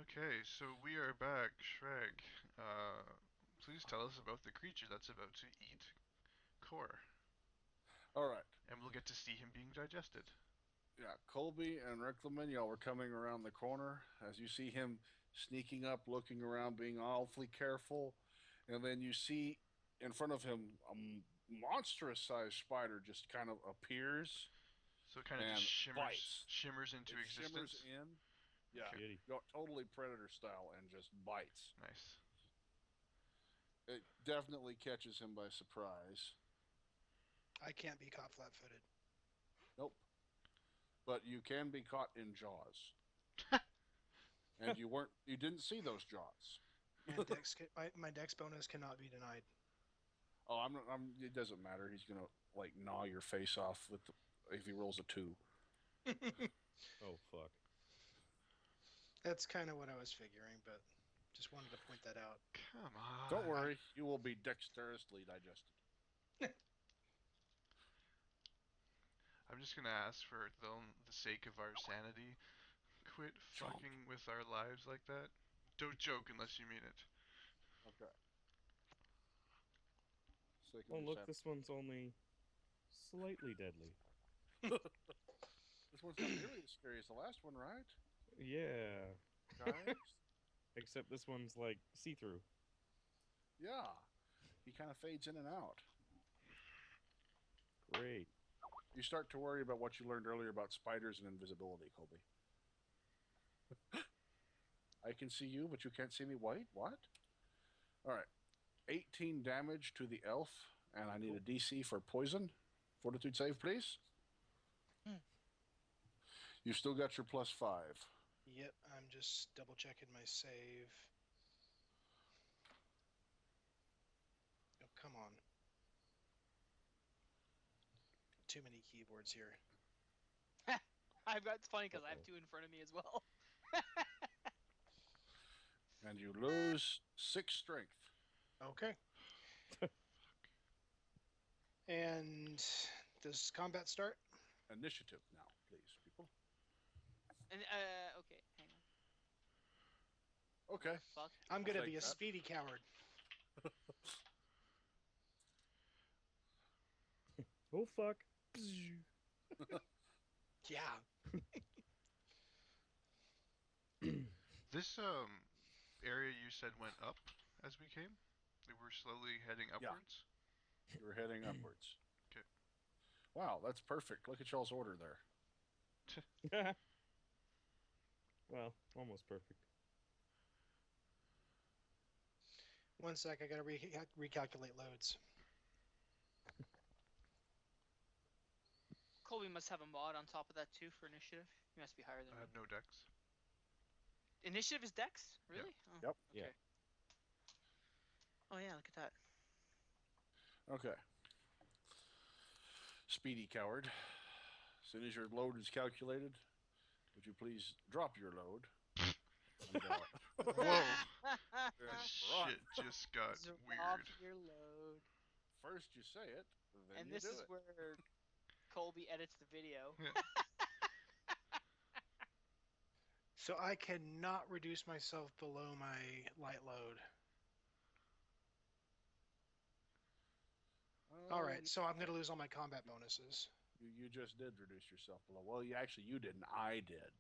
Okay, so we are back. Shrag, please tell us about the creature that's about to eat Core, All right. and we'll get to see him being digested. Yeah, Colby and Riclamin, y'all were coming around the corner as you see him sneaking up, looking around, being awfully careful. And then you see in front of him a monstrous sized spider just kind of appears So it kind of just and shimmers, bites. shimmers into It shimmers existence. in. Yeah, Okay, Shitty. totally predator style and just bites. nice. It definitely catches him by surprise. I can't be caught flat-footed. Nope. But you can be caught in jaws. And you didn't see those jaws. And my dex bonus cannot be denied. Oh, it doesn't matter. He's gonna like gnaw your face off if he rolls a 2. Oh fuck. That's kind of what I was figuring, but just wanted to point that out. Come Don't on. worry, you will be dexterously digested. I'm just gonna ask for the sake of our sanity, quit Chomp. fucking with our lives like that. Don't joke unless you mean it. Okay. Sake of Oh your look, sanity. this one's only slightly deadly. This one's not nearly as scary as the last one, right, Yeah. guys? Except this one's like see-through. Yeah. He kind of fades in and out. Great. You start to worry about what you learned earlier about spiders and invisibility, Colby. I can see you, but you can't see me. Wait, what? All right. 18 damage to the elf, and I need a DC for poison. Fortitude save, please. You've still got your +5. Yep, I'm just double checking my save. Oh, come on. Too many keyboards here. I've got, it's funny because I have Uh-oh. two in front of me as well. And you lose 6 strength. Okay. And does combat start? Initiative now, please, people. And okay, hang on. Okay. Fuck. I'm I'll gonna take be a that. speedy coward. Oh fuck. Yeah. This area you said went up as we came. We were slowly heading Yeah, upwards. you're heading upwards. Okay. Wow, that's perfect. Look at y'all's order there. Well, almost perfect. One sec, I gotta recalculate loads. Colby must have a mod on top of that too for initiative. He must be higher than I me. have no decks. Initiative is Dex, really? Oh, Yep. okay. Yeah. Oh yeah, look at that. Okay. Speedy coward. As soon as your load is calculated, would you please drop your load? And, Whoa! and run. Shit just got Drop weird. your load. First you say it, then And you this do is it. where Colby edits the video. Yeah. So I cannot reduce myself below my light load. Alright, so I'm gonna lose all my combat bonuses. You just did reduce yourself below. Well, you didn't. I did.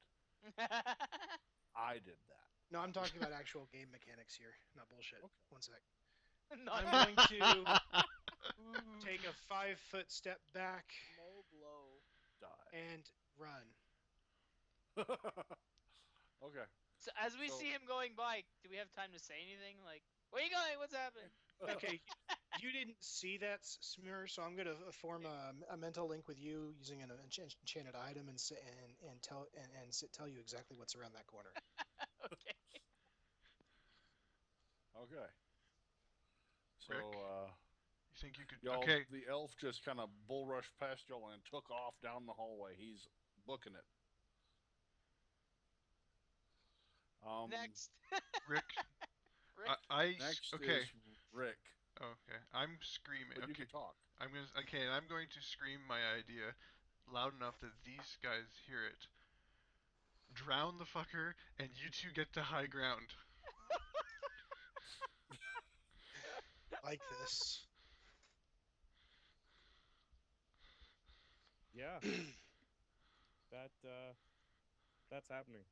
I did that. No, I'm talking about actual game mechanics here, not bullshit. Okay. One sec. Not I'm going to Ooh, take a 5-foot step back low blow. Die. and run. Okay. So as we So- see him going by, do we have time to say anything? Like, where are you going? What's happening? Okay, you didn't see that, Smurrrrh, so I'm gonna form a mental link with you using an enchanted item and tell tell you exactly what's around that corner. Okay. Okay. Rick, So, you think you could? y'all, Okay. the elf just kind of bull rushed past y'all and took off down the hallway. He's booking it. Next. Rick. Rick. Next Okay. is Rick. Okay. I'm screaming. But you Okay. can talk. I'm going to scream my idea loud enough that these guys hear it. drown the fucker, and you two get to high ground. Like this. Yeah, that that's happening.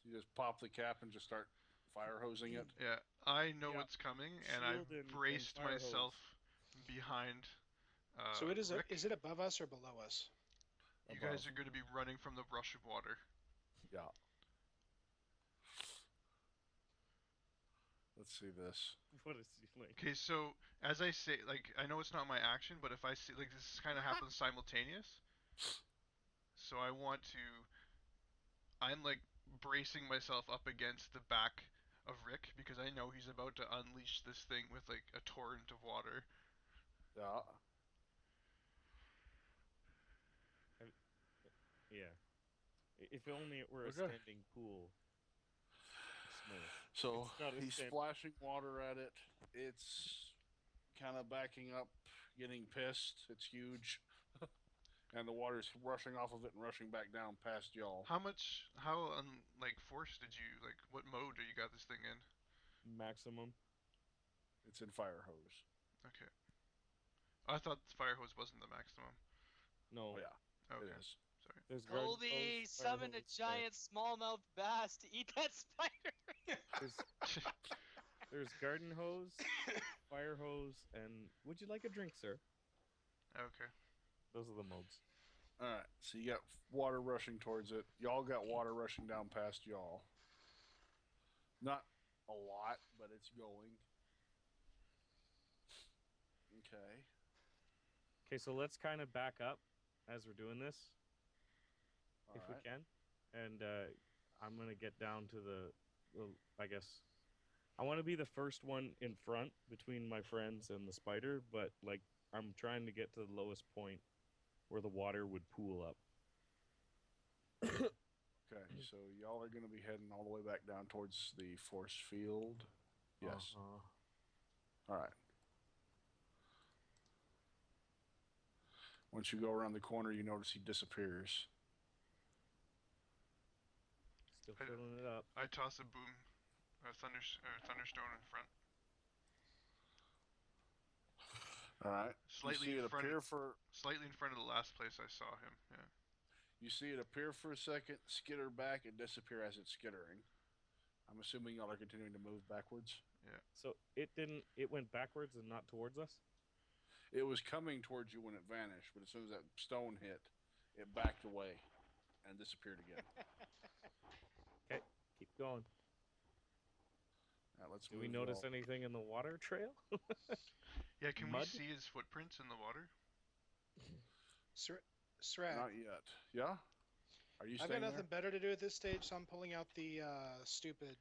So you just pop the cap and just start fire hosing it. Yeah, I know Yeah. what's coming, and I've Shield and braced fire myself hose. behind So it is. Rick. Is it above us or below us? You Above. guys are going to be running from the rush of water. Yeah. Let's see this. What is he like? Okay, so as I say, like, I know it's not my action, but if I see, like, this kind of happens simultaneous. So I want to. I'm like bracing myself up against the back of Rick because I know he's about to unleash this thing with like a torrent of water. Yeah. Yeah. If only it were a Okay. standing pool. Smurf. So It's not a he's stand- splashing water at it. It's kind of backing up, getting pissed. It's huge. And the water's rushing off of it and rushing back down past y'all. How like force did you like? What mode do you got this thing in? Maximum. It's in fire hose. Okay. I thought the fire hose wasn't the maximum. No. Oh, yeah, Okay. it is. Sorry. There's garden Colby, hose, fire summon a hose, giant smallmouth bass to eat that spider. There's garden hose, fire hose, and would you like a drink, sir? Okay. Those are the modes. All right, so you got water rushing towards it. Y'all got water rushing down past y'all. Not a lot, but it's going. Okay. Okay, so let's kind of back up as we're doing this, All if right. we can. And I'm going to get down to I guess, I want to be the first one in front between my friends and the spider, but like I'm trying to get to the lowest point where the water would pool up. Okay, so y'all are going to be heading all the way back down towards the force field. Yes. Uh-huh. All right. Once you go around the corner, you notice he disappears. Still filling it up. I toss a boom, thunderstone in front. All right. Slightly you see in it front. appear for. Slightly in front of the last place I saw him. Yeah. You see it appear for a second, skitter back, and disappear as it's skittering. I'm assuming y'all are continuing to move backwards. So it didn't. It went backwards and not towards us. It was coming towards you when it vanished, but as soon as that stone hit, it backed away and disappeared again. Okay, keep going. Now, let's Do we move notice y'all. anything in the water trail? Yeah. Can Mud? we see his footprints in the water? Sragg, Not yet. Yeah? Are you I've staying got nothing there? better to do at this stage, so I'm pulling out the stupid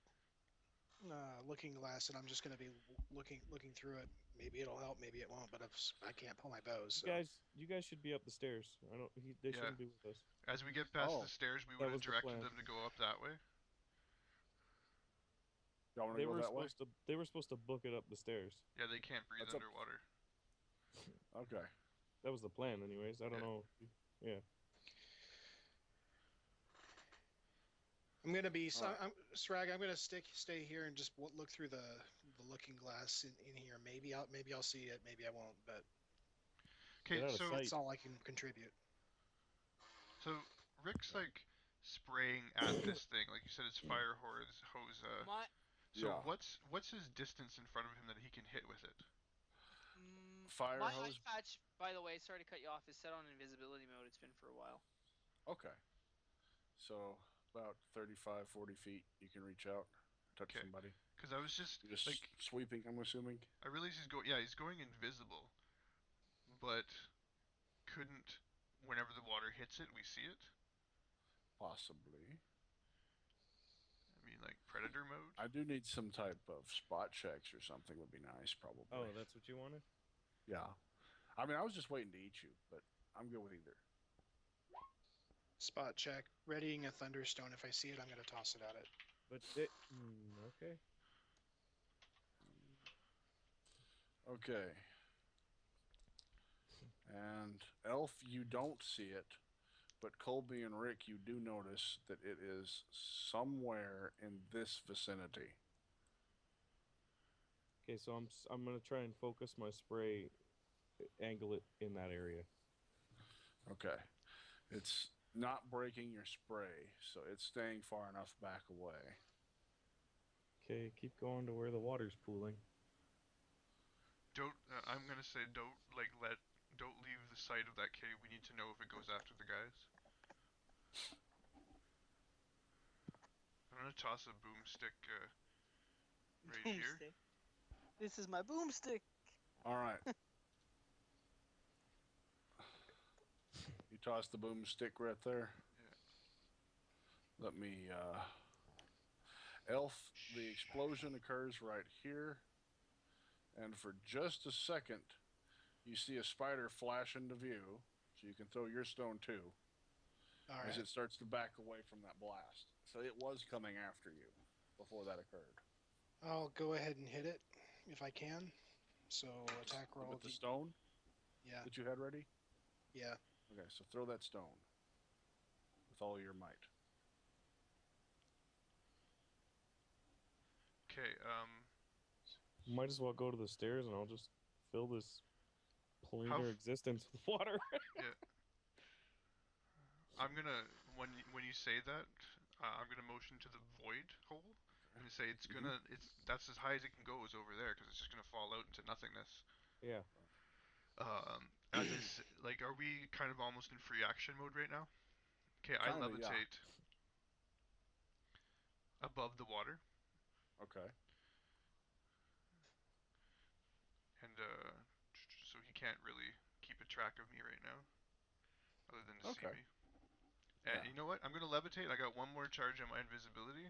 looking glass, and I'm just going to be looking through it. Maybe it'll help, maybe it won't, but I can't pull my bows. So. You guys should be up the stairs. They Yeah. shouldn't be with us. As we get past Oh, the stairs, we that would have was the directed plan. them to go up that way. Y'all want to They go were that way? supposed to book it up the stairs. Yeah, they can't breathe That's up- underwater. Okay. That was the plan, anyways. I don't Yeah. know. Yeah. I'm gonna be Alright. Sragg. I'm gonna stay here and just look through the looking glass in here. Maybe I'll see it. Maybe I won't. But Okay, Get out of so sight. that's all I can contribute. Rick's like spraying at this thing, like you said, it's fire hose. My So Yeah. what's his distance in front of him that he can hit with it? Fire my hose? eye patch, by the way, sorry to cut you off, is set on invisibility mode. It's been for a while. Okay. So about 35, 40 feet, you can reach out, touch Okay. somebody. Because I was just You're just like, sweeping, I'm assuming. I realize he's going invisible, but couldn't. Whenever the water hits it, we see it. Possibly. I mean, like predator mode. I do need some type of spot checks or something would be nice, probably. Oh, that's what you wanted? Yeah. I mean, I was just waiting to eat you, but I'm good with either. Spot check. Readying a thunderstone. If I see it, I'm gonna toss it at it. But okay. Okay. And Elf, you don't see it, But Colby and Rick, you do notice that it is somewhere in this vicinity. Okay, so I'm gonna try and focus my spray, angle it in that area. Okay. It's not breaking your spray, so it's staying far enough back away. Okay, keep going to where the water's pooling. Don't. I'm gonna say don't don't leave the site of that cave. We need to know if it goes after the guys. I'm gonna toss a boomstick right here. Boomstick. This is my boomstick. All right. You toss the boomstick right there. Yeah. Let me. Elf, the explosion occurs right here, and for just a second, you see a spider flash into view. So you can throw your stone too, All as right. it starts to back away from that blast. So it was coming after you before that occurred. I'll go ahead and hit it if I can. So attack roll. With the stone Yeah. that you had ready? Yeah. Okay, so throw that stone with all your might. Okay. Might as well go to the stairs and I'll just fill this planar existence with water. Yeah. I'm gonna when you say that, I'm gonna motion to the void hole and say it's gonna that's as high as it can go is over there because it's just gonna fall out into nothingness. Yeah. As I like, are we kind of almost in free action mode right now? Okay, I Kinda, yeah. levitate above the water Okay. and so he can't really keep a track of me right now, other than to see Okay. me. And Yeah. you know what? I'm gonna levitate. I got one more charge on my invisibility,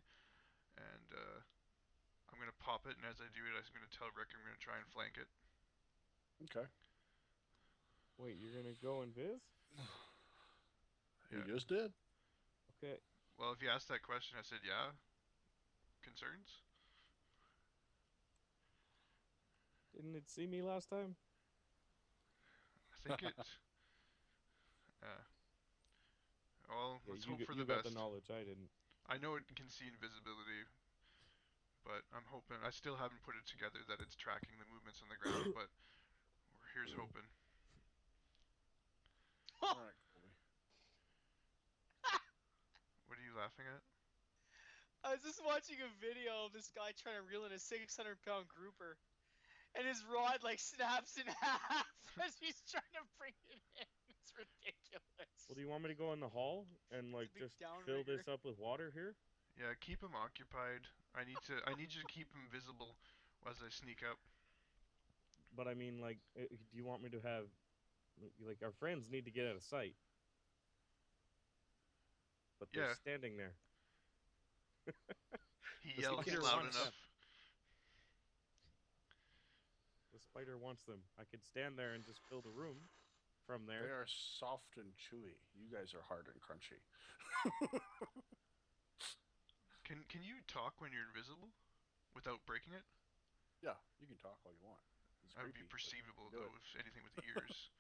and I'm gonna pop it. And as I do it, I'm gonna tell Rick I'm gonna try and flank it. Okay. Wait, you're gonna go and viz? You Yeah. just did. Okay. Well, if you asked that question, I said yeah. Concerns? Didn't it see me last time? I think it. Uh, well, Yeah, let's hope for you the got the best. knowledge. I didn't. I know it can see invisibility, but I'm hoping. I still haven't put it together that it's tracking the movements on the ground, but here's hoping. All right, Colby. What are you laughing at? I was just watching a video of this guy trying to reel in a 600-pound grouper, and his rod like snaps in half as he's trying to bring it in. It's ridiculous. Well, do you want me to go in the hall and like big just fill downrigger. this up with water here? Yeah, keep him occupied. I need you to keep him visible as I sneak up. But I mean, like, do you want me to have, like, our friends need to get out of sight, but they're Yeah. standing there. He The yells spider loud wants enough. them. The spider wants them. I could stand there and just fill the room from They there. are soft and chewy. You guys are hard and crunchy. Can you talk when you're invisible, without breaking it? Yeah, you can talk all you want. It's That would be creepy, but perceivable do though, it. if anything with ears.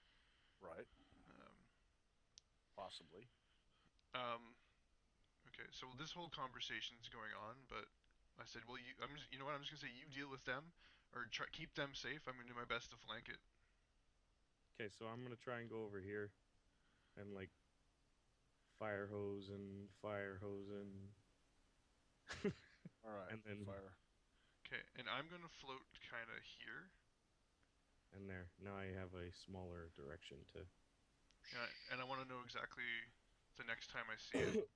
Right. Um, Possibly. okay, so this whole conversation's going on, but I said, well, you know what? I'm just gonna say you deal with them, or keep them safe. I'm gonna do my best to flank it. Okay, so I'm gonna try and go over here, and like fire hose and All right. and then fire. Okay, and I'm gonna float kind of here, and there. Now I have a smaller direction to. and I want to know exactly the next time I see it.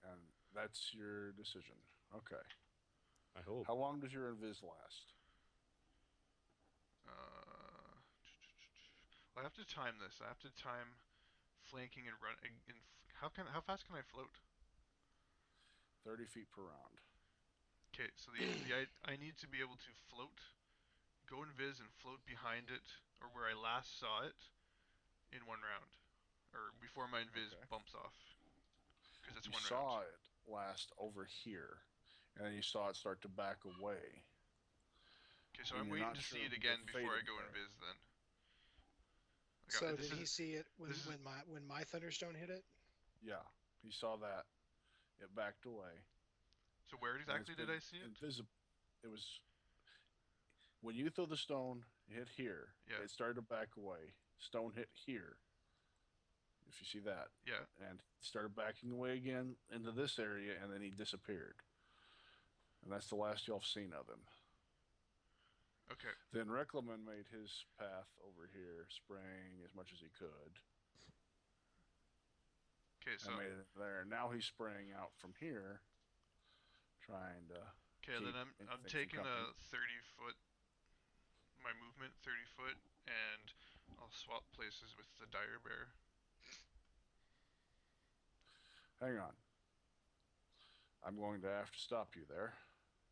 And that's your decision. Okay. I hope. How long does your invis last? I have to time this. I have to time flanking and running. How fast can I float? 30 feet per round. Okay, so I need to be able to float, go invis, and float behind it, or where I last saw it, in one round, or before my invis Okay. bumps off, because it's You one saw round. it last over here, and then you saw it start to back away. Okay, so and I'm you're waiting not to sure see it if again it before I faded go there. invis. Then So this did he is see it when this is when my thunderstone hit it? Yeah, he saw that. It backed away, so where and it's exactly did been I see it? invisible. It was when you throw the stone, it hit here. Yeah. It started to back away. Stone hit here. If you see that, Yeah. and started backing away again into this area, and then he disappeared. And that's the last y'all have seen of him. Okay. Then Riclamin made his path over here, spraying as much as he could, Okay. So and made it there. Now he's spraying out from here, trying to okay. keep Then I'm anything taking from coming. a 30-foot my movement 30 foot, and I'll swap places with the dire bear. Hang on. I'm going to have to stop you there.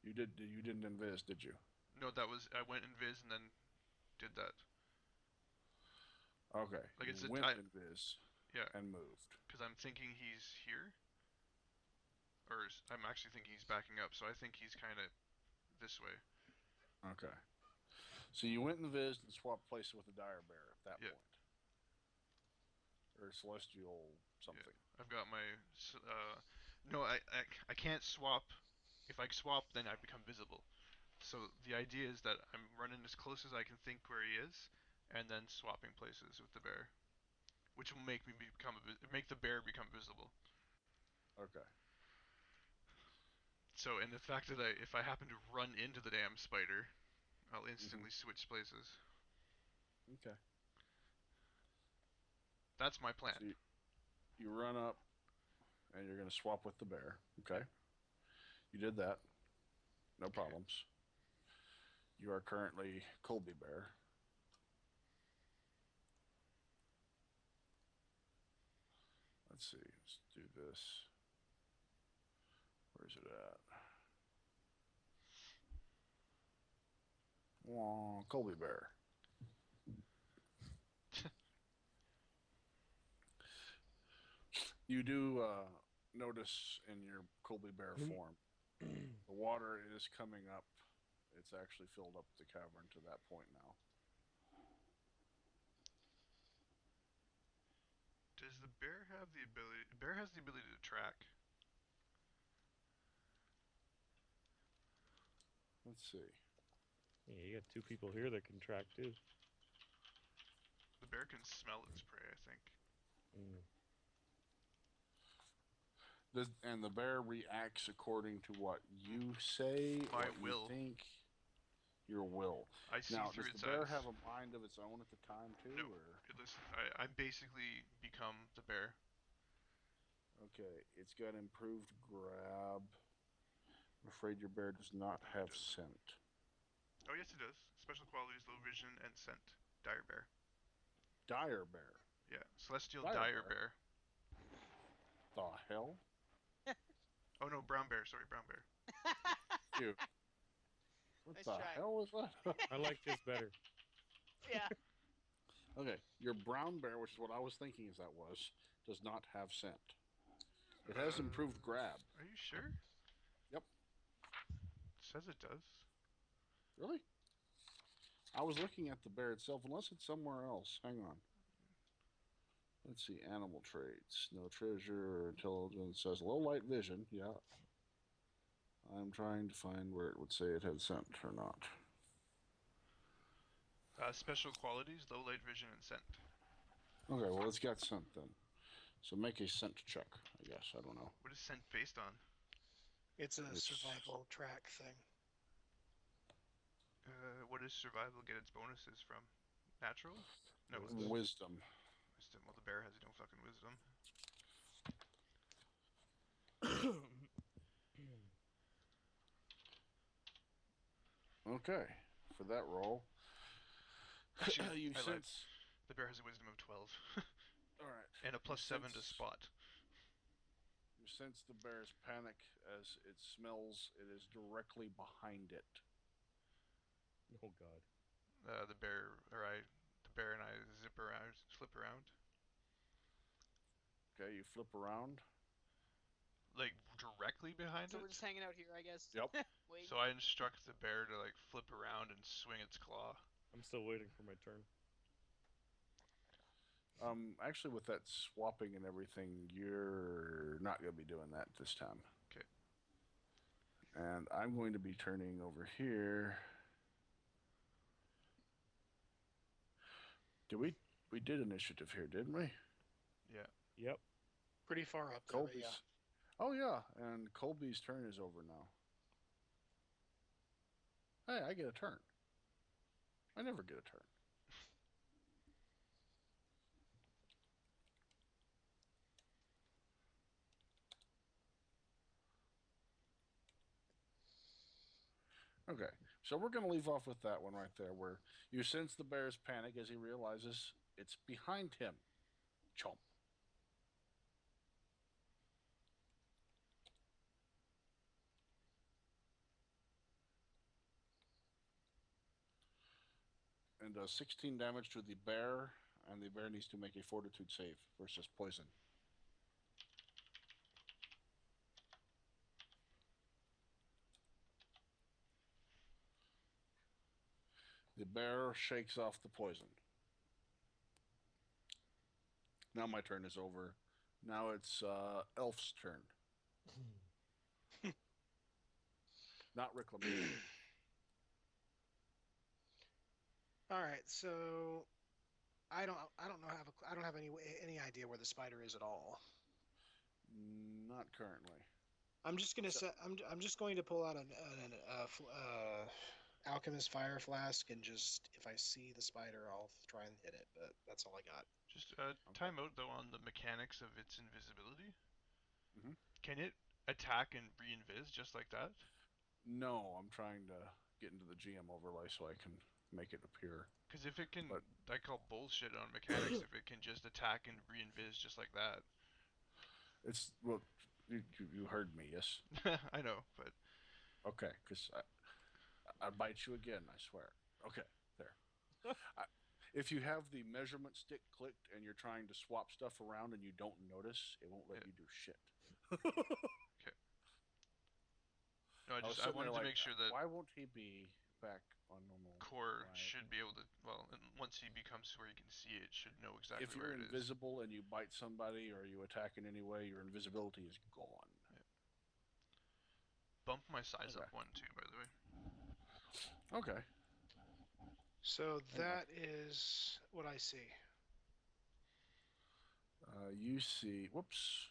You didn't invis, did you? No, that was I went invis and then did that. Okay. Like You it's a went invis yeah, and moved. because I'm thinking he's here, or I'm actually thinking he's backing up. So I think he's kind of this way. Okay. So you went invis and swapped places with the dire bear at that Yeah. point. Or celestial something. Yeah. I've got my no, I can't swap. If I swap, then I become visible. So the idea is that I'm running as close as I can think where he is, and then swapping places with the bear, which will make me make the bear become visible. Okay. So, and the fact that if I happen to run into the damn spider, I'll instantly switch places. Okay. That's my plan. So you run up and you're going to swap with the bear. Okay. You did that. No problems. You are currently Colby Bear. Let's see. Let's do this. Where's it at? Oh, Colby Bear. You do notice in your Colby Bear form, the water is coming up. It's actually filled up the cavern to that point now. Does the bear have the ability? The bear has the ability to track. Let's see. Yeah, you got two people here that can track too. The bear can smell its prey, I think. Mm. And the bear reacts according to what you say, My what will. you think, your will. I see Now, through does its the bear eyes. have a mind of its own at the time too? No. Or? Listen, I basically become the bear. Okay, it's got improved grab. I'm afraid your bear does not have scent. Oh yes, it does. Special qualities: low vision and scent. Dire bear. Dire bear. Yeah, celestial Dire dire bear? bear. The hell? Oh no, brown bear. Sorry, brown bear. Dude. What Nice the try. hell was that? I like this better. Yeah. Okay, your brown bear, which is what I was thinking as that was, does not have scent. It has improved grab. Are you sure? Yep. It says it does. Really? I was looking at the bear itself, unless it's somewhere else. Hang on. Let's see, animal traits. No treasure or intelligence. Says low light vision. Yeah. I'm trying to find where it would say it had scent or not. Special qualities: low light vision and scent. Okay, well, it's got scent then. So make a scent check, I guess. I don't know. What is scent based on? It's a It's- survival track thing. What does survival get its bonuses from? Natural? No, Wisdom. Wisdom. wisdom. Well, the bear has no fucking wisdom. Okay, for that roll, Actually, you I lied. sense. The bear has a wisdom of 12 All right. and a +7 to sense- spot. You sense the bear's panic as it smells. It is directly behind it. Oh God. The bear and I flip around, Okay, you flip around. like directly behind So it. we're just hanging out here, I guess. Yep. Wait. So I instruct the bear to like flip around and swing its claw. I'm still waiting for my turn. Actually, with that swapping and everything, you're not going to be doing that this time. Okay. And I'm going to be turning over here. We did initiative here, didn't we? Yeah. Yep. Pretty far up there, but Colby's. yeah. Oh yeah, and Colby's turn is over now. Hey, I get a turn. I never get a turn. Okay, so we're going to leave off with that one right there, where you sense the bear's panic as he realizes it's behind him. Chomp. And does 16 damage to the bear, and the bear needs to make a fortitude save versus poison. The bear shakes off the poison. Now my turn is over. Now it's Elf's turn. Not Riclamin. All right, so I don't I don't have any idea where the spider is at all. Not currently. I'm just gonna So- set. I'm just going to pull out an alchemist fire flask and just if I see the spider, I'll try and hit it. But that's all I got. Just time out though on the mechanics of its invisibility. Mhm. Can it attack and re-invis just like that? No, I'm trying to get into the GM overlay so I can make it appear. Because if it can, But- I call bullshit on mechanics if it can just attack and re-invis just like that. It's well, you heard me, yes. I know, but Okay, because I bite you again. I swear. Okay, there. If you have the measurement stick clicked and you're trying to swap stuff around and you don't notice, it won't let Yeah. you do shit. no, was I sitting there wanted to like, make sure that why won't he be back on normal? Core Right. should be able to. Well, and once he becomes where you can see it, should know exactly If where you're it is. invisible and you bite somebody or you attack in any way, your invisibility is gone. Bump my size Okay. up one too, by the way. Okay. So that is what I see. You see. Whoops.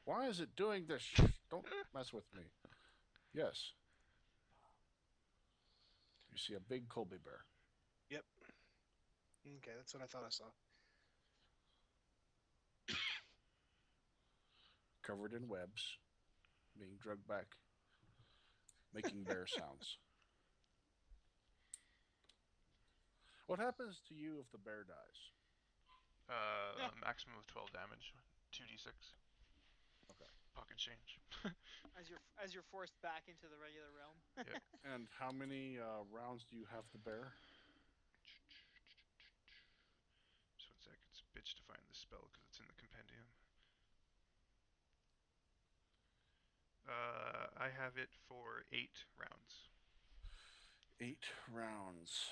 Why is it doing this? Don't mess with me. Yes. You see a big Colby bear. Yep. Okay, that's what I thought I saw. Covered in webs, being drugged back, making bear sounds. What happens to you if the bear dies? Yeah. A maximum of 12 damage, 2d6. Okay. Pocket change. As you're forced back into the regular realm. And how many rounds do you have the bear? Just 1 sec. It's a bitch to find the spell because it's in the compendium. I have it for 8 rounds. 8 rounds.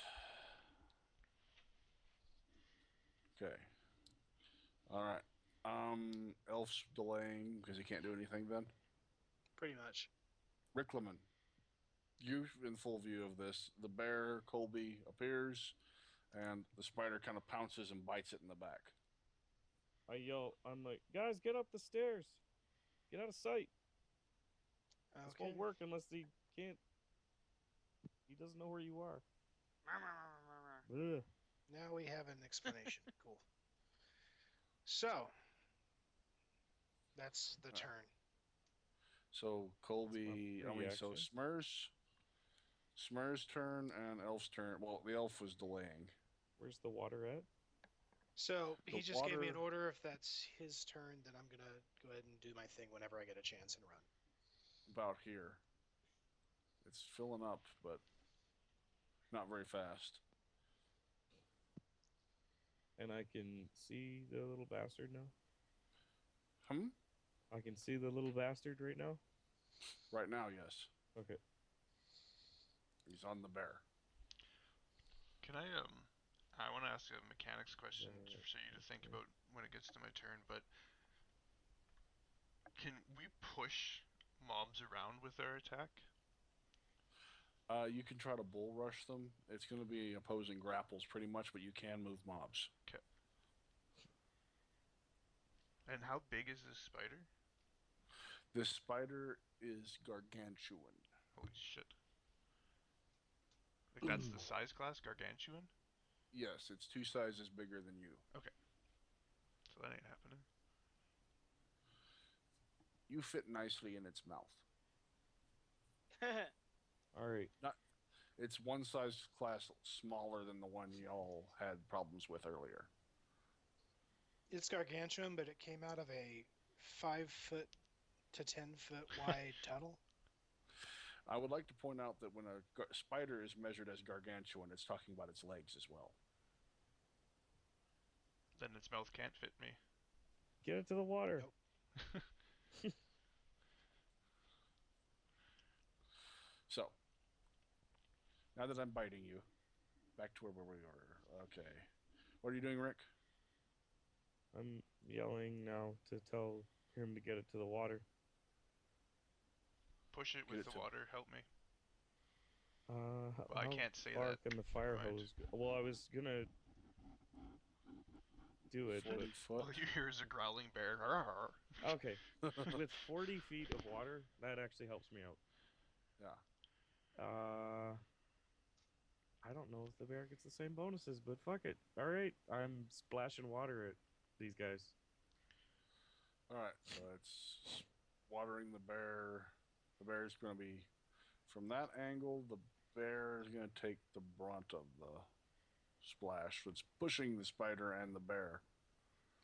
Okay. All right. Elf's delaying because he can't do anything then. Pretty much. Riclamin, you in full view of this. The bear, Colby, appears, and the spider kind of pounces and bites it in the back. I yell. I'm like, guys, get up the stairs. Get out of sight. This Okay. won't work unless he can't. He doesn't know where you are. Ugh. Now we have an explanation. Cool. So that's the turn. So Colby, That's my free so action. Smurrrrh's turn and Elf's turn. Well, the Elf was delaying. Where's the water at? So he The just gave me an water- order. If that's his turn, then I'm gonna go ahead and do my thing whenever I get a chance and run. About here. It's filling up, but not very fast. And I can see the little bastard now. I can see the little bastard right now. Right now, yes. Okay. He's on the bear. Can I I want to ask a mechanics question Uh, for you to think okay. about when it gets to my turn, but can we push mobs around with our attack? You can try to bull rush them. It's going to be opposing grapples pretty much, but you can move mobs. Okay. And how big is this spider? This spider is gargantuan. Holy shit. Like that's the size class, gargantuan? Yes, it's 2 sizes bigger than you. Okay. So that ain't happening. You fit nicely in its mouth. All right. It's 1 size class smaller than the one y'all had problems with earlier. It's gargantuan, but it came out of a 5-foot to 10-foot wide tunnel. I would like to point out that when a spider is measured as gargantuan, it's talking about its legs as well. Then its mouth can't fit me. Get it to the water. Nope. So, now that I'm biting you, back to where we were. Okay. What are you doing, Rick? I'm yelling now to tell him to get it to the water. Push it Get with it the to- water, help me. Well, Well, I can't say far that. can the fire Never mind. hose go? Well, I was gonna do it, 40 foot. All you hear is a growling bear. but okay. With 40 feet of water, that actually helps me out. Yeah. I don't know if the bear gets the same bonuses, but fuck it. All right, I'm splashing water at these guys. All right. So it's watering the bear. The bear's going to be from that angle. The bear is going to take the brunt of the splash. So it's pushing the spider and the bear.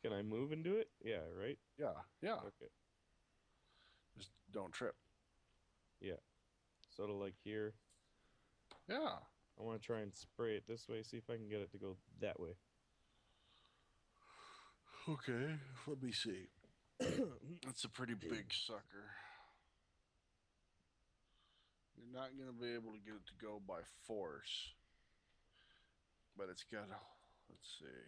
Can I move and do it? Yeah, right? Yeah. Yeah. Okay. Just don't trip. Sort of like here. Yeah. I want to try and spray it this way, see if I can get it to go that way. Okay. Let me see. That's a pretty big sucker. You're not going to be able to get it to go by force. But it's got to. Let's see.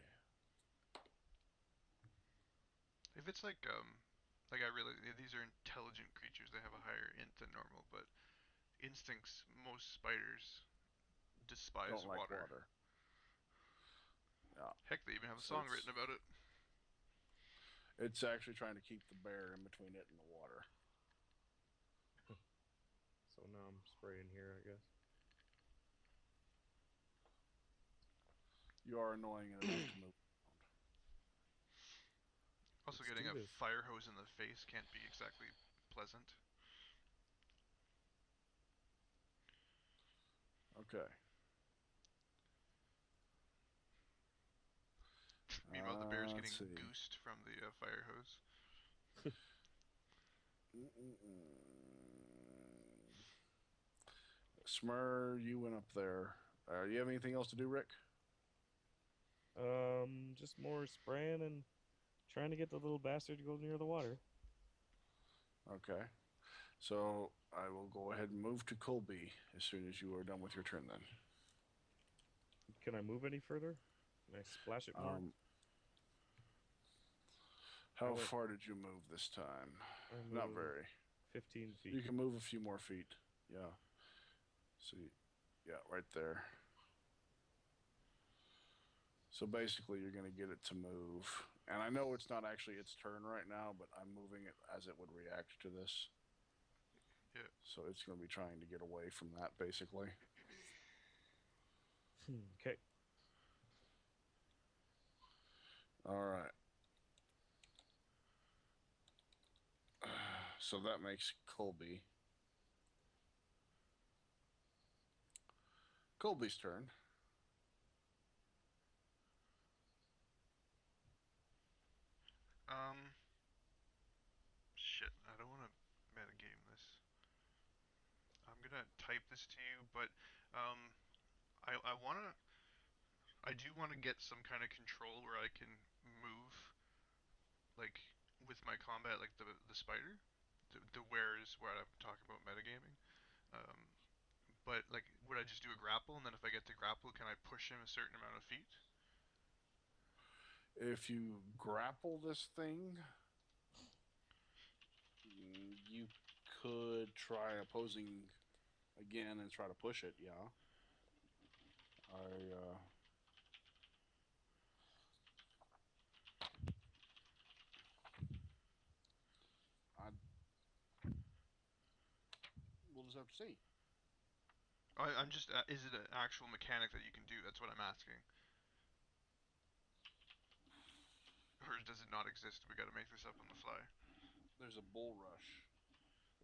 If it's like I really these are intelligent creatures. They have a higher int than normal, but instincts most spiders despise Don't like water. water. Yeah. Heck, they even have a So song written about it. It's actually trying to keep the bear in between it and the water. So now I'm spraying here, I guess. You are annoying enough to move. Also, Let's getting do a this. fire hose in the face can't be exactly pleasant. Okay. Meanwhile, the bear's getting let's see. goosed from the fire hose. Smurrrrh, you went up there. You have anything else to do, Rick? Just more spraying and trying to get the little bastard to go near the water. Okay. So I will go ahead and move to Colby as soon as you are done with your turn then. Can I move any further? Can I splash it more? How went- far did you move this time? I Not moved very. 15 feet. You can move a few more feet. Yeah. See, yeah, right there. So basically, you're going to get it to move. And I know it's not actually its turn right now, but I'm moving it as it would react to this. Yeah. So it's going to be trying to get away from that, basically. Okay. All right. So that makes Colby. Colby's turn. Shit, I don't want to metagame this. I'm gonna type this to you, but I wanna, I do want to get some kind of control where I can move, like with my combat, like the spider, the where is where I'm talking about metagaming. But like, would I just do a grapple, and then if I get to grapple, can I push him a certain amount of feet? If you grapple this thing, you could try opposing again and try to push it. Yeah. I we'll just have to see. I'm just. Is it an actual mechanic that you can do? That's what I'm asking. Or does it not exist? We got to make this up on the fly. There's a bull rush.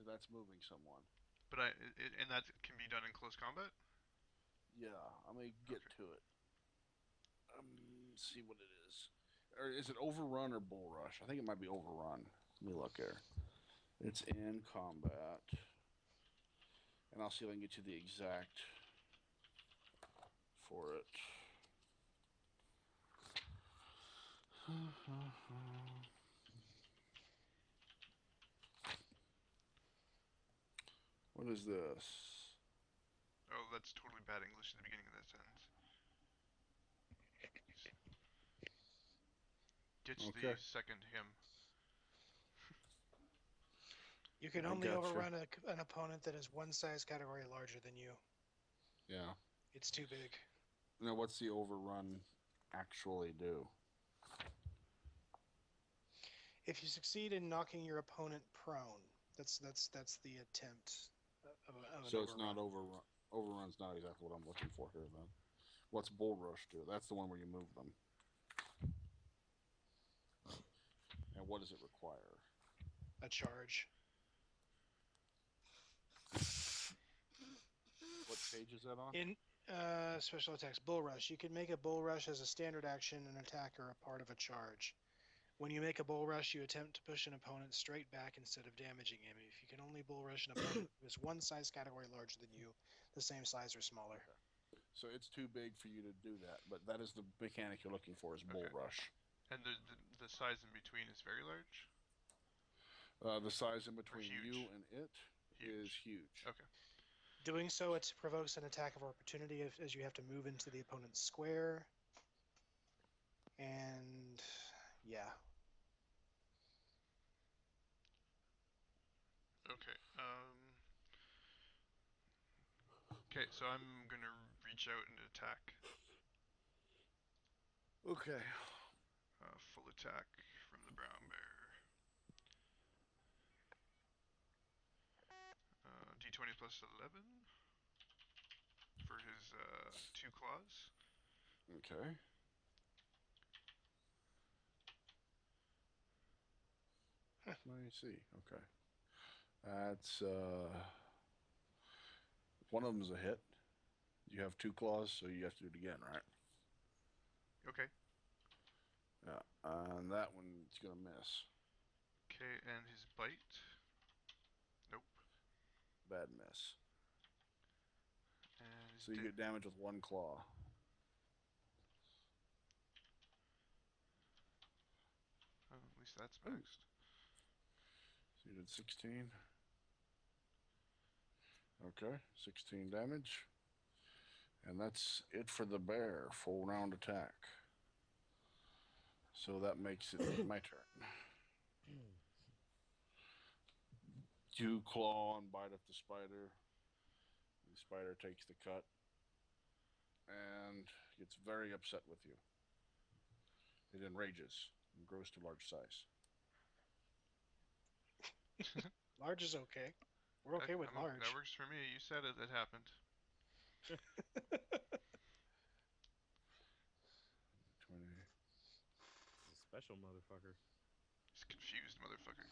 That's moving someone. But and that can be done in close combat. Yeah, I'm gonna get Okay. to it. See what it is. Or is it overrun or bull rush? I think it might be overrun. Let me look here. It's in combat, and I'll see if I can get you the exact for it. What is this? Oh, that's totally bad English at the beginning of that sentence. Ditch Okay. the second hymn. You can I only gotcha. overrun an opponent that is one size category larger than you. Yeah. It's too big. Now, what's the overrun actually do? If you succeed in knocking your opponent prone, that's the attempt of an So it's overrun. not overrun. Overrun's not exactly what I'm looking for here, then. What's bull rush do? That's the one where you move them. And what does it require? A charge. What page is that on? In special attacks, bull rush. You can make a bull rush as a standard action, an attack, or a part of a charge. When you make a bull rush, you attempt to push an opponent straight back instead of damaging him. If you can only bull rush an opponent who is one size category larger than you, the same size or smaller. Okay. So it's too big for you to do that, but that is the mechanic you're looking for is bull Okay. rush. And the size in between is very large. The size in between huge. you and it is huge. Okay. Doing so, it provokes an attack of opportunity as you have to move into the opponent's square. And yeah. Okay. Okay, so I'm gonna reach out and attack. Okay. Full attack from the brown bear. D20 plus 11 for his 2 claws. Okay. Let me see. Okay. That's one of them's a hit. You have 2 claws, so you have to do it again, right? Okay. Yeah. And that one's gonna miss. Okay, and his bite. Nope. Bad miss. And So you get damage with 1 claw. Oh, at least that's maxed. So you did 16. Okay, 16 damage. And that's it for the bear. Full round attack. So that makes it my turn. You claw and bite at the spider. The spider takes the cut and gets very upset with you. It enrages and grows to large size. Large is okay. We're okay with large. That works for me. You said it. It happened. 20. It's a special motherfucker. He's confused, motherfucker.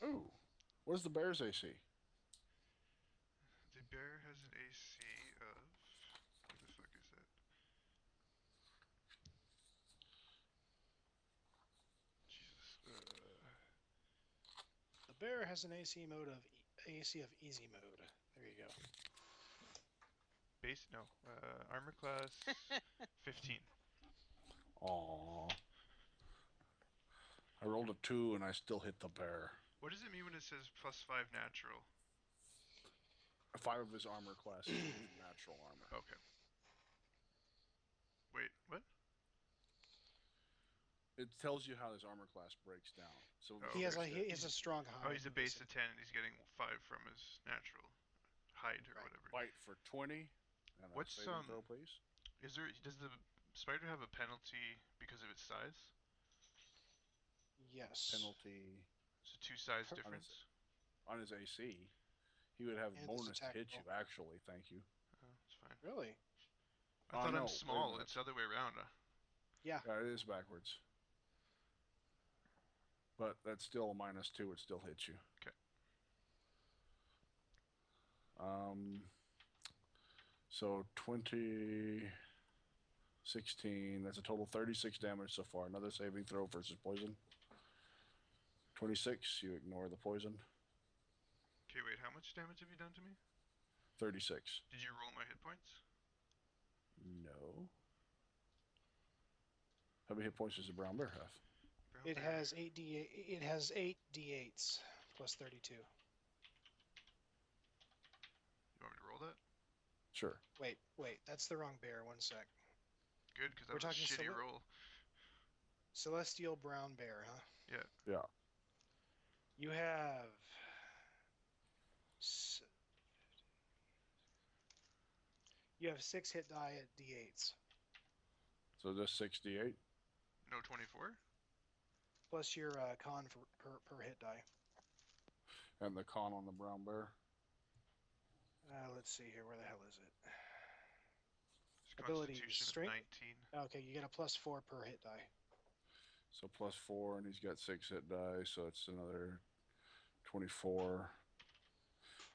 Oh, what is the bear's AC? The bear has an AC of... What the fuck is that? Jesus. The bear has an AC of easy mode. There you go. Base? No. Armor class 15. Aww. I rolled a 2 and I still hit the bear. What does it mean when it says +5 natural? 5 of his armor class is natural armor. Okay. Wait, what? It tells you how his armor class breaks down. So Oh, He has okay. he has a strong hide. Oh, he's a base of 10 and he's getting 5 from his natural hide or Right. whatever. bite for 20. And a What's saving throw, please. does the spider have a penalty because of its size? Yes. Penalty It's a 2 size On difference. on his AC. He would have And his bonus to attack hit roll. you. Actually, thank you. Oh, that's fine. Really? I Oh, thought no, I'm wait a small. minute. It's the other way around. Yeah. Yeah, it is backwards. But that's still a -2. It still hits you. Okay. So 20, 16. That's a total 36 damage so far. Another saving throw versus poison. 26. You ignore the poison. Okay, wait. How much damage have you done to me? 36. Did you roll my hit points? No. How many hit points does the brown bear have? Brown It bear. has 8d8. It has 8d8s plus 32. You want me to roll that? Sure. Wait. That's the wrong bear. One sec. Good, because that We're was a talking shitty Cele- roll. Celestial brown bear, huh? Yeah. Yeah. You have. s- You have 6 hit die at d8s So just 68. No 24? plus your con per hit die. And the con on the brown bear. Let's see here. Where the hell is it? His Ability, Constitution of strength? 19. Okay, you get a +4 per hit die. So +4, and he's got 6 hit die, so it's another 24.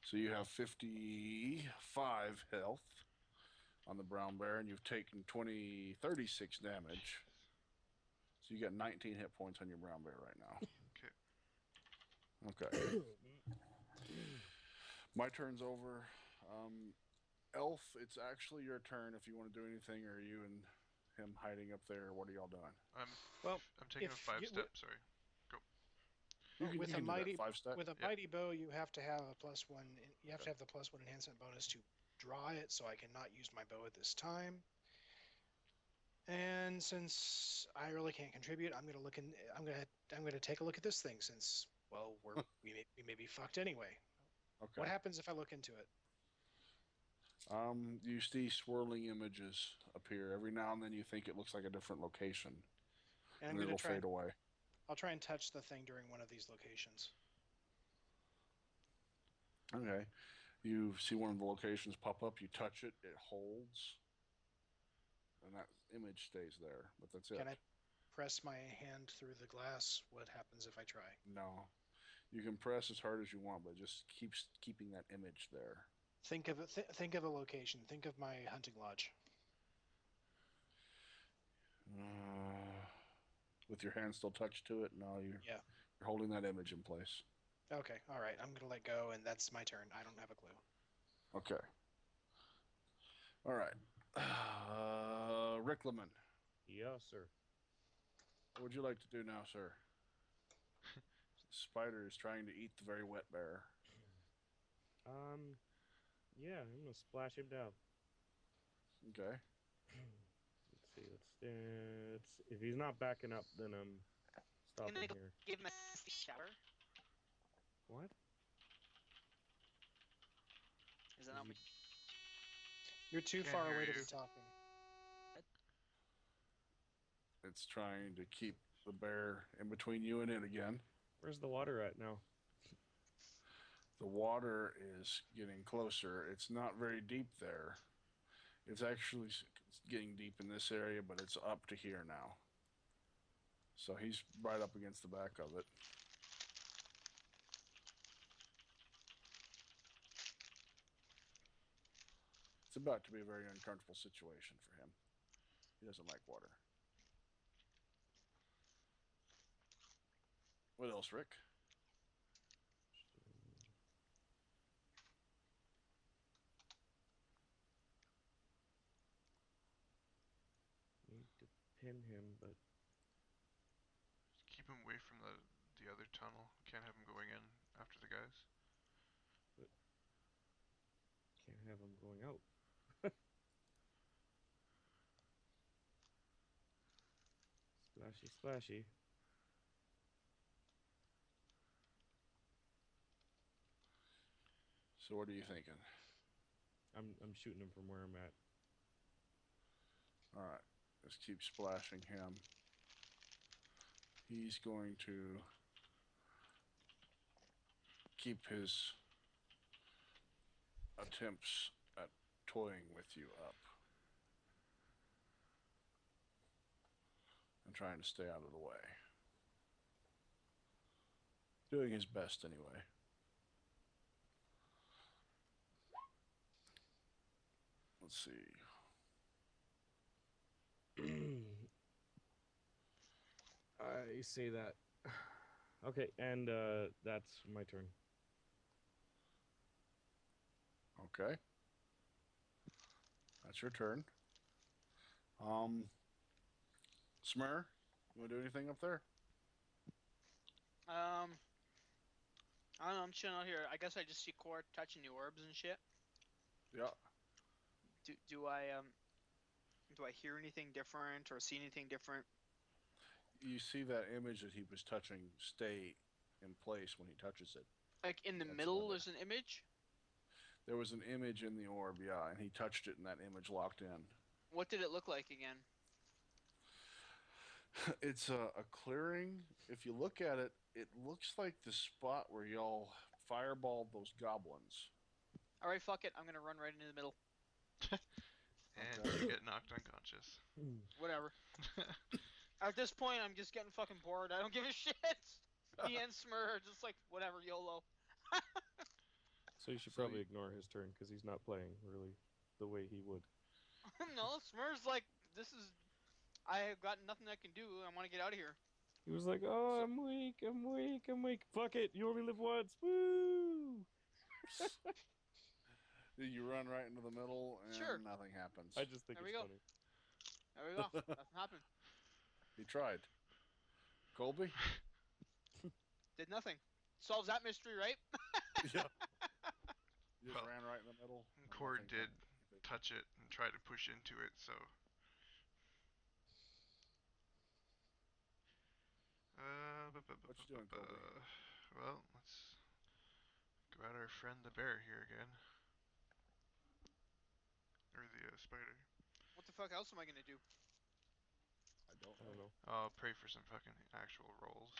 So you have 55 health on the brown bear, and you've taken 36 damage. So you got 19 hit points on your brown bear right now. Okay. Okay. My turn's over. Elf, it's actually your turn if you want to do anything, or are you and him hiding up there? What are y'all doing? I'm taking a if 5 you- step, sorry. With a do mighty- that 5-step. With a Yeah. mighty bow, you have to have a +1. You have to have the +1 enhancement bonus to draw it. So I cannot use my bow at this time. And since I really can't contribute, I'm gonna look in. I'm gonna take a look at this thing. Since we may be fucked anyway. Okay. What happens if I look into it? You see swirling images appear every now and then. You think it looks like a different location, And I'm and gonna it'll try. fade away. I'll try and touch the thing during one of these locations. Okay. You see one of the locations pop up. You touch it. It holds, and that image stays there. But that's it. Can I press my hand through the glass? What happens if I try? No. You can press as hard as you want, but it just keeps keeping that image there. Think of think of a location. Think of my hunting lodge. With your hand still touched to it, no, you're holding that image in place. Okay, all right. I'm gonna let go, and that's my turn. I don't have a clue. Okay. All right. Riclamin, Yes, sir. what would you like to do now, sir? The spider is trying to eat the very wet bear. Yeah, I'm gonna splash him down. Okay. Let's see. Let's if he's not backing up, then I'm stopping Can I here. give him a shower? What? Is that not what You're too Can't far hear away to you. be talking. It's trying to keep the bear in between you and it again. Where's the water at now? The water is getting closer. It's not very deep there. It's actually getting deep in this area, but it's up to here now. So he's right up against the back of it. It's about to be a very uncomfortable situation for him. He doesn't like water. What else, Rick? Need to pin him, but Just keep him away from the other tunnel. Can't have him going in after the guys. can't have him going out. Splashy, splashy. So what are you thinking? I'm shooting him from where I'm at. All right, let's keep splashing him. He's going to keep his attempts at toying with you up and trying to stay out of the way. Doing his best anyway. Let's see. I say that. Okay, and that's my turn. Okay. That's your turn. Smurrrrh, you want to do anything up there? I don't know. I'm chilling out here. I guess I just see Core touching the orbs and shit. Yeah. Do I hear anything different or see anything different? You see that image that he was touching stay in place when he touches it. Like in the That's middle, not there's an image. There was an image in the orb, yeah, and he touched it and that image locked in. What did it look like again? It's a clearing. If you look at it, it looks like the spot where y'all fireballed those goblins. All right, fuck it. I'm gonna run right into the middle. And Okay. you get knocked unconscious. Whatever. At this point, I'm just getting fucking bored. I don't give a shit. Me and Smurrrrh are just like, whatever, YOLO. So you should So probably you- ignore his turn because he's not playing really the way he would. No, Smurrrrh's like, this is. I have got nothing I can do. I want to get out of here. He was like, "Oh, So- I'm weak. I'm weak. I'm weak. Fuck it. You only live once. Woo!" You run right into the middle and Sure. nothing happens. I just think There we it's go. funny. There we go. Nothing happened. He tried. Colby? Did nothing. Solves that mystery, right? Yeah. You just Well, ran right in the middle. and Cord nothing did happened. touch it and try to push into it, so. What you doing, Colby? Well, let's go at our friend the bear here again. Or the spider. What the fuck else am I gonna do? I don't I don't know. I'll pray for some fucking actual rolls.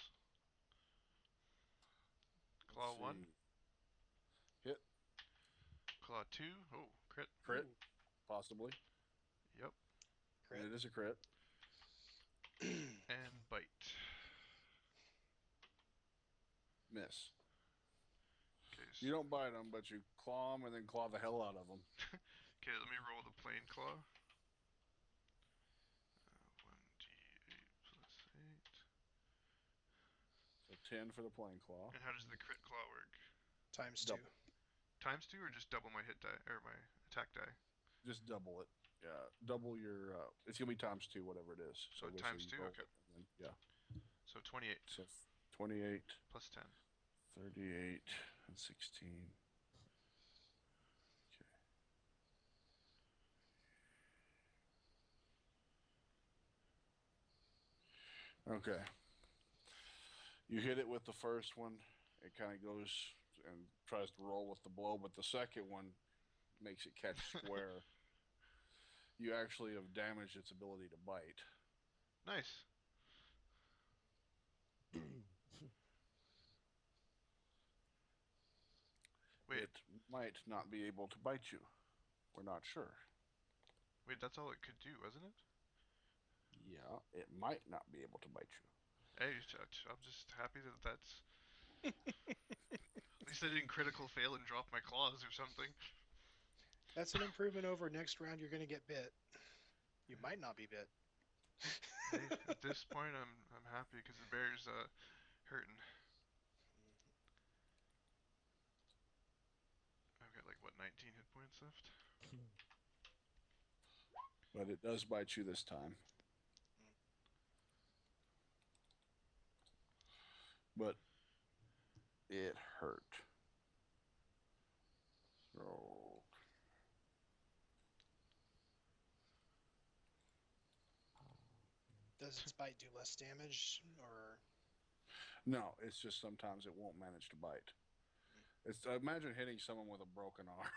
Claw Let's 1. see. Hit. Claw 2. Oh, crit. Crit. Possibly. Yep. Crit. And it is a crit. And bite. Miss. Okay, You don't bite them, but you claw them and then claw the hell out of them. okay, let me roll the plain claw. 1d8 plus 8. So 10 for the plain claw. And how does the crit claw work? Times Double. 2. Times 2 or just double my hit die or my attack die? Just double it. Yeah, double your. It's gonna be times 2, whatever it is. So basically times you 2? roll Okay. it and then- yeah. So 28 So 28, plus 10. 38, and 16. Okay. You hit it with the first one. It kind of goes and tries to roll with the blow, but the second one makes it catch square. You actually have damaged its ability to bite. Nice. Wait, It might not be able to bite you. We're not sure. wait, that's all it could do, wasn't it? Yeah, it might not be able to bite you. Hey, I'm just happy that that's. At least I didn't critical fail and drop my claws or something. That's an improvement over next round. You're gonna get bit. You might not be bit. Hey, at this point, I'm happy because the bear's hurting. I've got like what 19 hit points left. But it does bite you this time. But it hurt. So Does Does its bite do less damage, or No, it's just sometimes it won't manage to bite. It's imagine hitting someone with a broken arm.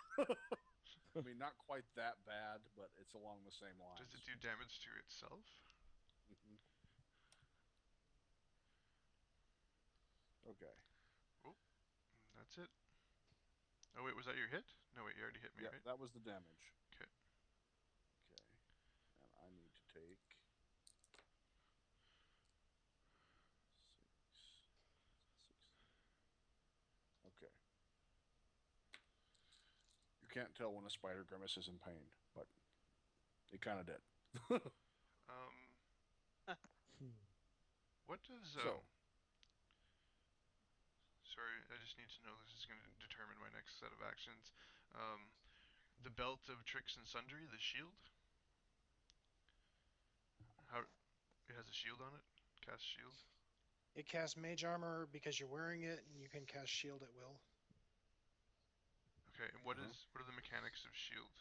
I mean, not quite that bad, but it's along the same lines. Does it do damage to itself? Mhm. Okay. Oh, that's it. Oh wait, was that your hit? No wait, you already hit me, Yeah, right? that was the damage. Okay. Okay. And I need to take 6. Okay. You can't tell when a spider grimaces in pain, but it kind of did. What does So, Sorry, I just need to know. This is going to determine my next set of actions. The belt of tricks and sundry, the shield. How it has a shield on it? Cast shield. it casts mage armor because you're wearing it, and you can cast shield at will. Okay, and what are the mechanics of shield?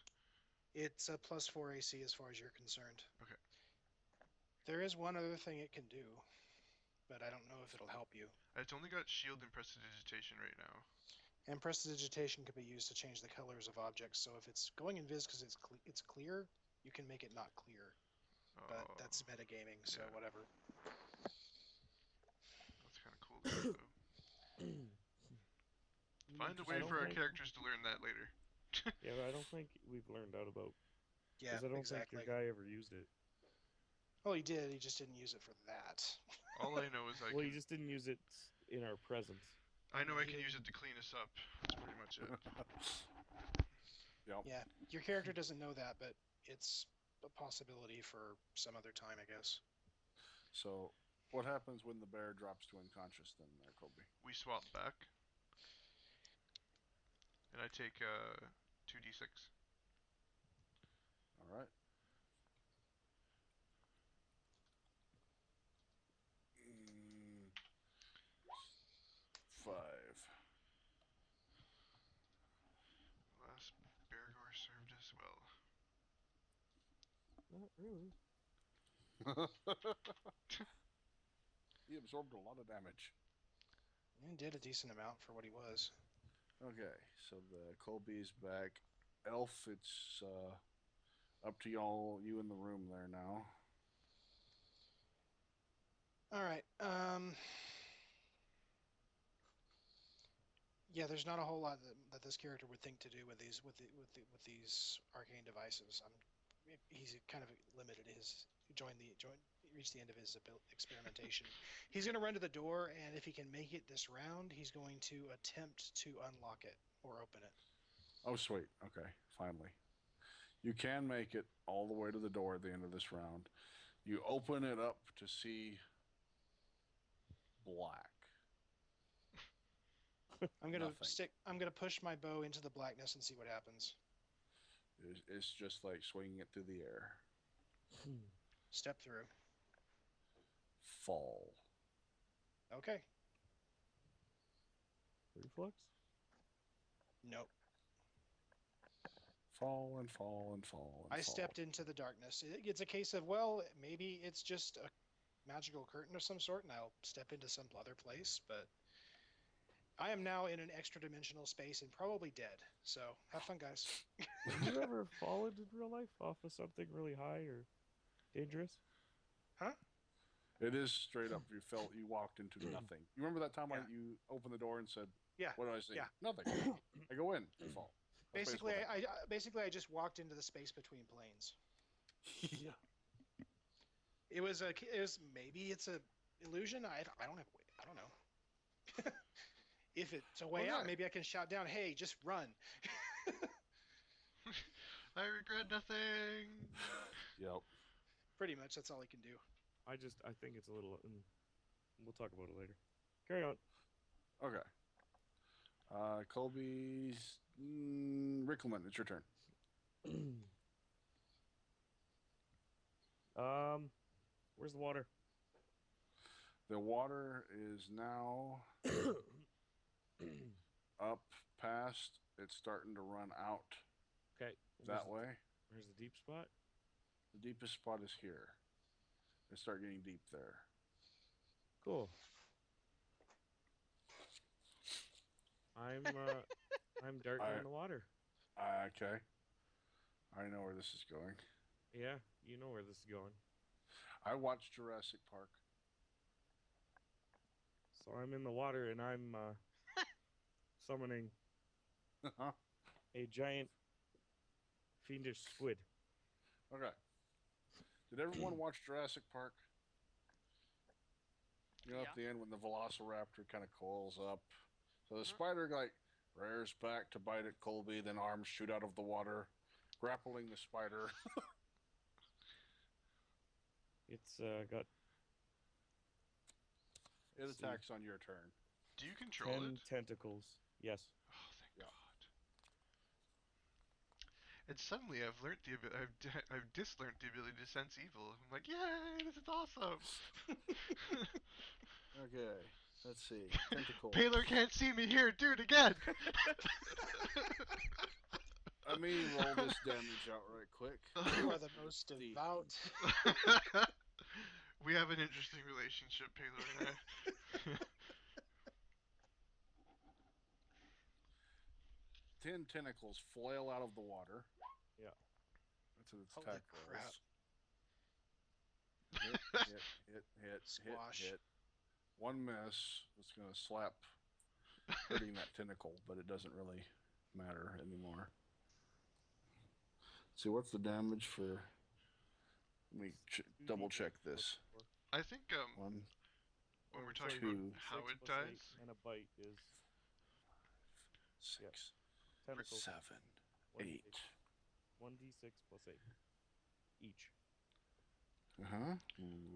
It's a +4 AC as far as you're concerned. Okay. There is one other thing it can do, but I don't know if it'll help you. It's only got shield and prestidigitation right now. And prestidigitation can be used to change the colors of objects. So if it's going invis because it's clear, you can make it not clear. But that's metagaming, so yeah. whatever. That's kind of cool though. Find a way for our characters to learn that later. Yeah, but I don't think we've learned out about. Yeah, Because I don't exactly. think your guy ever used it. Well, he did. He just didn't use it for that. All I know is Well, he just didn't use it in our presence. I know I can use it to clean us up. That's pretty much it. Yep. Yeah, your character doesn't know that, but it's a possibility for some other time, I guess. So, what happens when the bear drops to unconscious then, there, Colby? We swap back. And I take 2d6. All right. Mm, 5. Last Beargor served us well. Not really. He absorbed a lot of damage. He did a decent amount for what he was. Okay, so the Colby's back. Elf, it's up to y'all, you in the room there now. All right. Yeah, there's not a whole lot that this character would think to do with these arcane devices. He's kind of limited. Reached the end of his experimentation. He's going to run to the door, and if he can make it this round, he's going to attempt to unlock it or open it. Oh, sweet. Okay, finally. You can make it all the way to the door at the end of this round. You open it up to see black. I'm gonna push my bow into the blackness and see what happens. It's just like swinging it through the air. Step through. Fall. Okay. Reflex? Nope. Fall and fall and fall. I stepped into the darkness. It's a case of, well, maybe it's just a magical curtain of some sort, and I'll step into some other place, but I am now in an extra dimensional space and probably dead. So have fun, guys. Have you ever fallen in real life off of something really high or dangerous? Huh? It is straight up. You walked into nothing. You remember that time you opened the door and said, Yeah. What do I see? Yeah. Nothing. I go in and fall. Basically, I just walked into the space between planes. Yeah. It was maybe it's a illusion. I don't know. If it's a way out, maybe I can shout down, "Hey, just run." I regret nothing. Yep. Pretty much, that's all I can do. I think it's a little. We'll talk about it later. Carry on. Okay. Colby's Riclamin, it's your turn. Where's the water? The water is now up past. It's starting to run out. Okay. That way. Where's the deep spot? The deepest spot is here. They start getting deep there. Cool. I'm darting I- in the water. Okay. I know where this is going. Yeah, you know where this is going. I watched Jurassic Park. So I'm in the water and I'm summoning a giant fiendish squid. Okay. Did everyone watch Jurassic Park? You know, Yeah. at the end when the Velociraptor kind of coils up. So the spider like rears back to bite at Colby, then arms shoot out of the water, grappling the spider. It's got It attacks on your turn. Do you control 10 it? tentacles. Yes. Oh, thank Yeah. God. And suddenly I've learned the I've dislearned the ability to sense evil. I'm like, yay, this is awesome. Okay. Let's see. Tentacle. Baylor can't see me here. Do it again. Let me roll this damage out right quick. You are the most The- devout. We have an interesting relationship, Baylor and I. 10 tentacles flail out of the water. Yeah. That's what its Holy attack crap. rolls. Hit, Squash. hit. One miss. It's going to slap, hurting that tentacle, but it doesn't really matter anymore. See, what's the damage for... Let me double check this. I think One, when we're sorry, talking about two, how it 6 + 8 dies, and a bite is 6, tentacles. 7, 8. 1d6 + 8 each.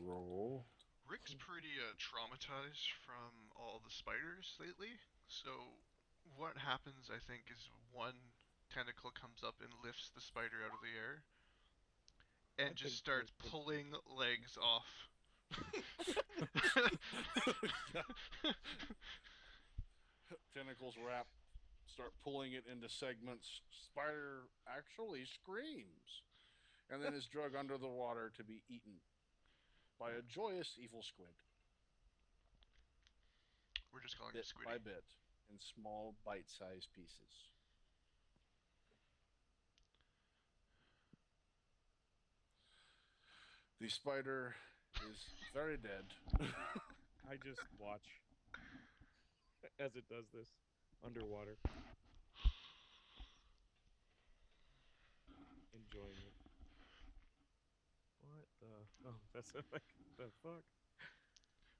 Roll. Rick's pretty traumatized from all the spiders lately. So what happens, I think, is one tentacle comes up and lifts the spider out of the air and I just think starts there's pulling legs off. Tentacles wrap, start pulling it into segments. Spider actually screams and then is dragged under the water to be eaten by a joyous evil squid. We're just calling Bit it Squiddy. by bit in small bite-sized pieces. The spider is very dead. I just watch as it does this underwater. Enjoying it. What the? Oh, that's like the fuck.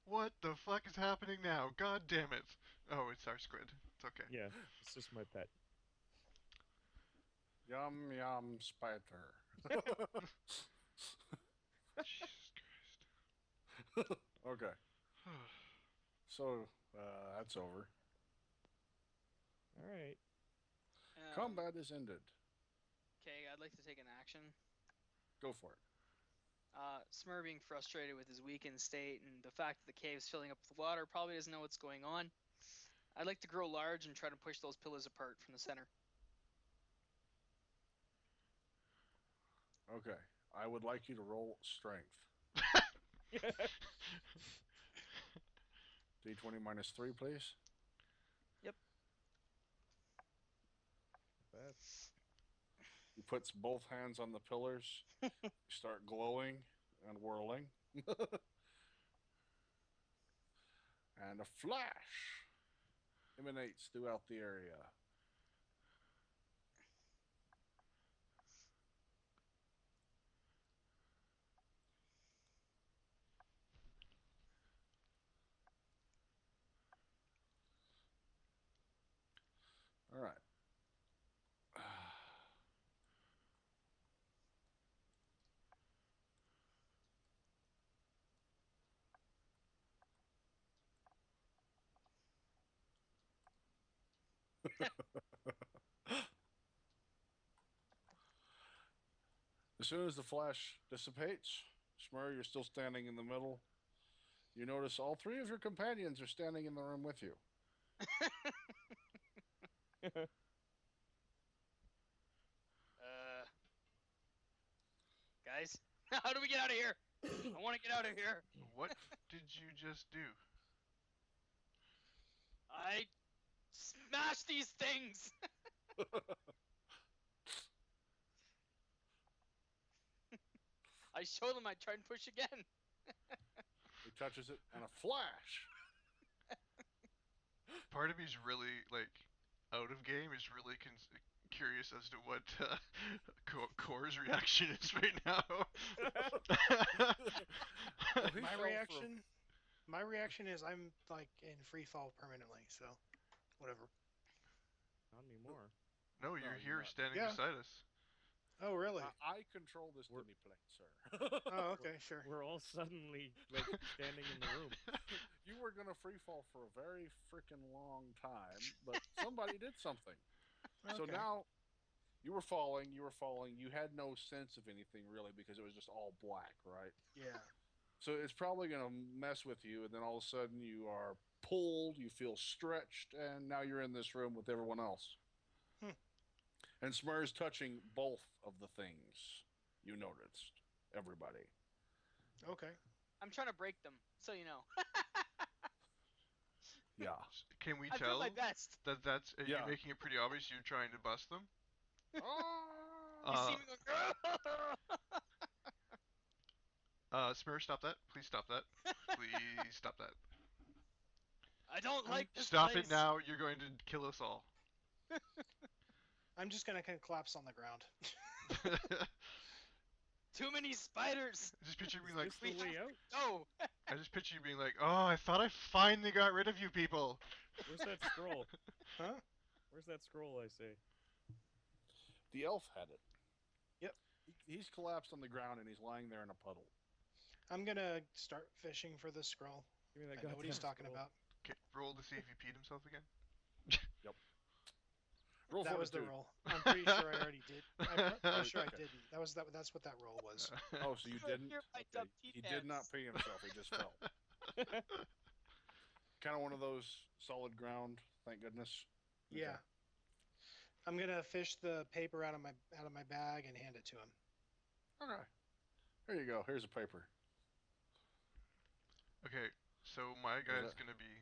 What the fuck is happening now? God damn it. Oh, it's our squid. It's okay. Yeah, it's just my pet. Yum yum spider. Jesus Christ. Okay, so that's over. All right. Combat is ended. Okay, I'd like to take an action. Go for it. Smurrrrh being frustrated with his weakened state and the fact that the cave's filling up with water, probably doesn't know what's going on. I'd like to grow large and try to push those pillars apart from the center. Okay, I would like you to roll strength. D20 -3, please. Yep. Bad. He puts both hands on the pillars, start glowing and whirling. And a flash emanates throughout the area. All right. As soon as the flash dissipates, Smurrrrh, you're still standing in the middle. You notice all three of your companions are standing in the room with you. Guys, how do we get out of here? I want to get out of here. What did you just do? I smash these things. I show them. I try and push again. He touches it, and a flash. Part of me's really like out of game. Is really curious as to what Core's reaction is right now. Well, he My fell for a- reaction. My reaction is I'm like in free fall permanently. So, whatever. Not anymore. No, you're you're here not. standing Yeah. beside us. Oh, really? I control this We're- Timmy plane, sir. Oh, okay, sure. We're all suddenly like standing in the room. You were gonna free fall for a very freaking long time, but somebody did something. So Okay. now you were falling. You had no sense of anything really because it was just all black, right? Yeah. So it's probably gonna mess with you, and then all of a sudden you are pulled. You feel stretched, and now you're in this room with everyone else. And Smurrrrh's touching both of the things you noticed. Everybody. Okay. I'm trying to break them, so you know. Yeah. Can we I'm doing tell my best. that that's are Yeah. you making it pretty obvious you're trying to bust them? You Oh! see me going. Smurrrrh, stop that! Please stop that! Please stop that! I don't like this Stop place. it now! You're going to kill us all. I'm just gonna kind of collapse on the ground. Too many spiders. I just picture you Is being like, this the way out? Oh. I just picture you being like, oh, I thought I finally got rid of you people. Where's that scroll? Huh? Where's that scroll? I say. The elf had it. Yep. He's collapsed on the ground and he's lying there in a puddle. I'm gonna start fishing for the scroll. Give me that I know what he's goddamn talking scroll. about. Okay, roll to see if he peed himself again. Roll That was the fortitude. roll. I'm pretty sure I already did. I'm pretty sure I Okay. didn't. That's what that roll was. Oh, so you didn't? You're my Okay. dumb He did not pants. pee himself. He just fell. Kind of one of those solid ground. Thank goodness. Yeah. I'm gonna fish the paper out of my bag and hand it to him. Okay. Here you go. Here's a paper. Okay, so my guy's that? gonna be.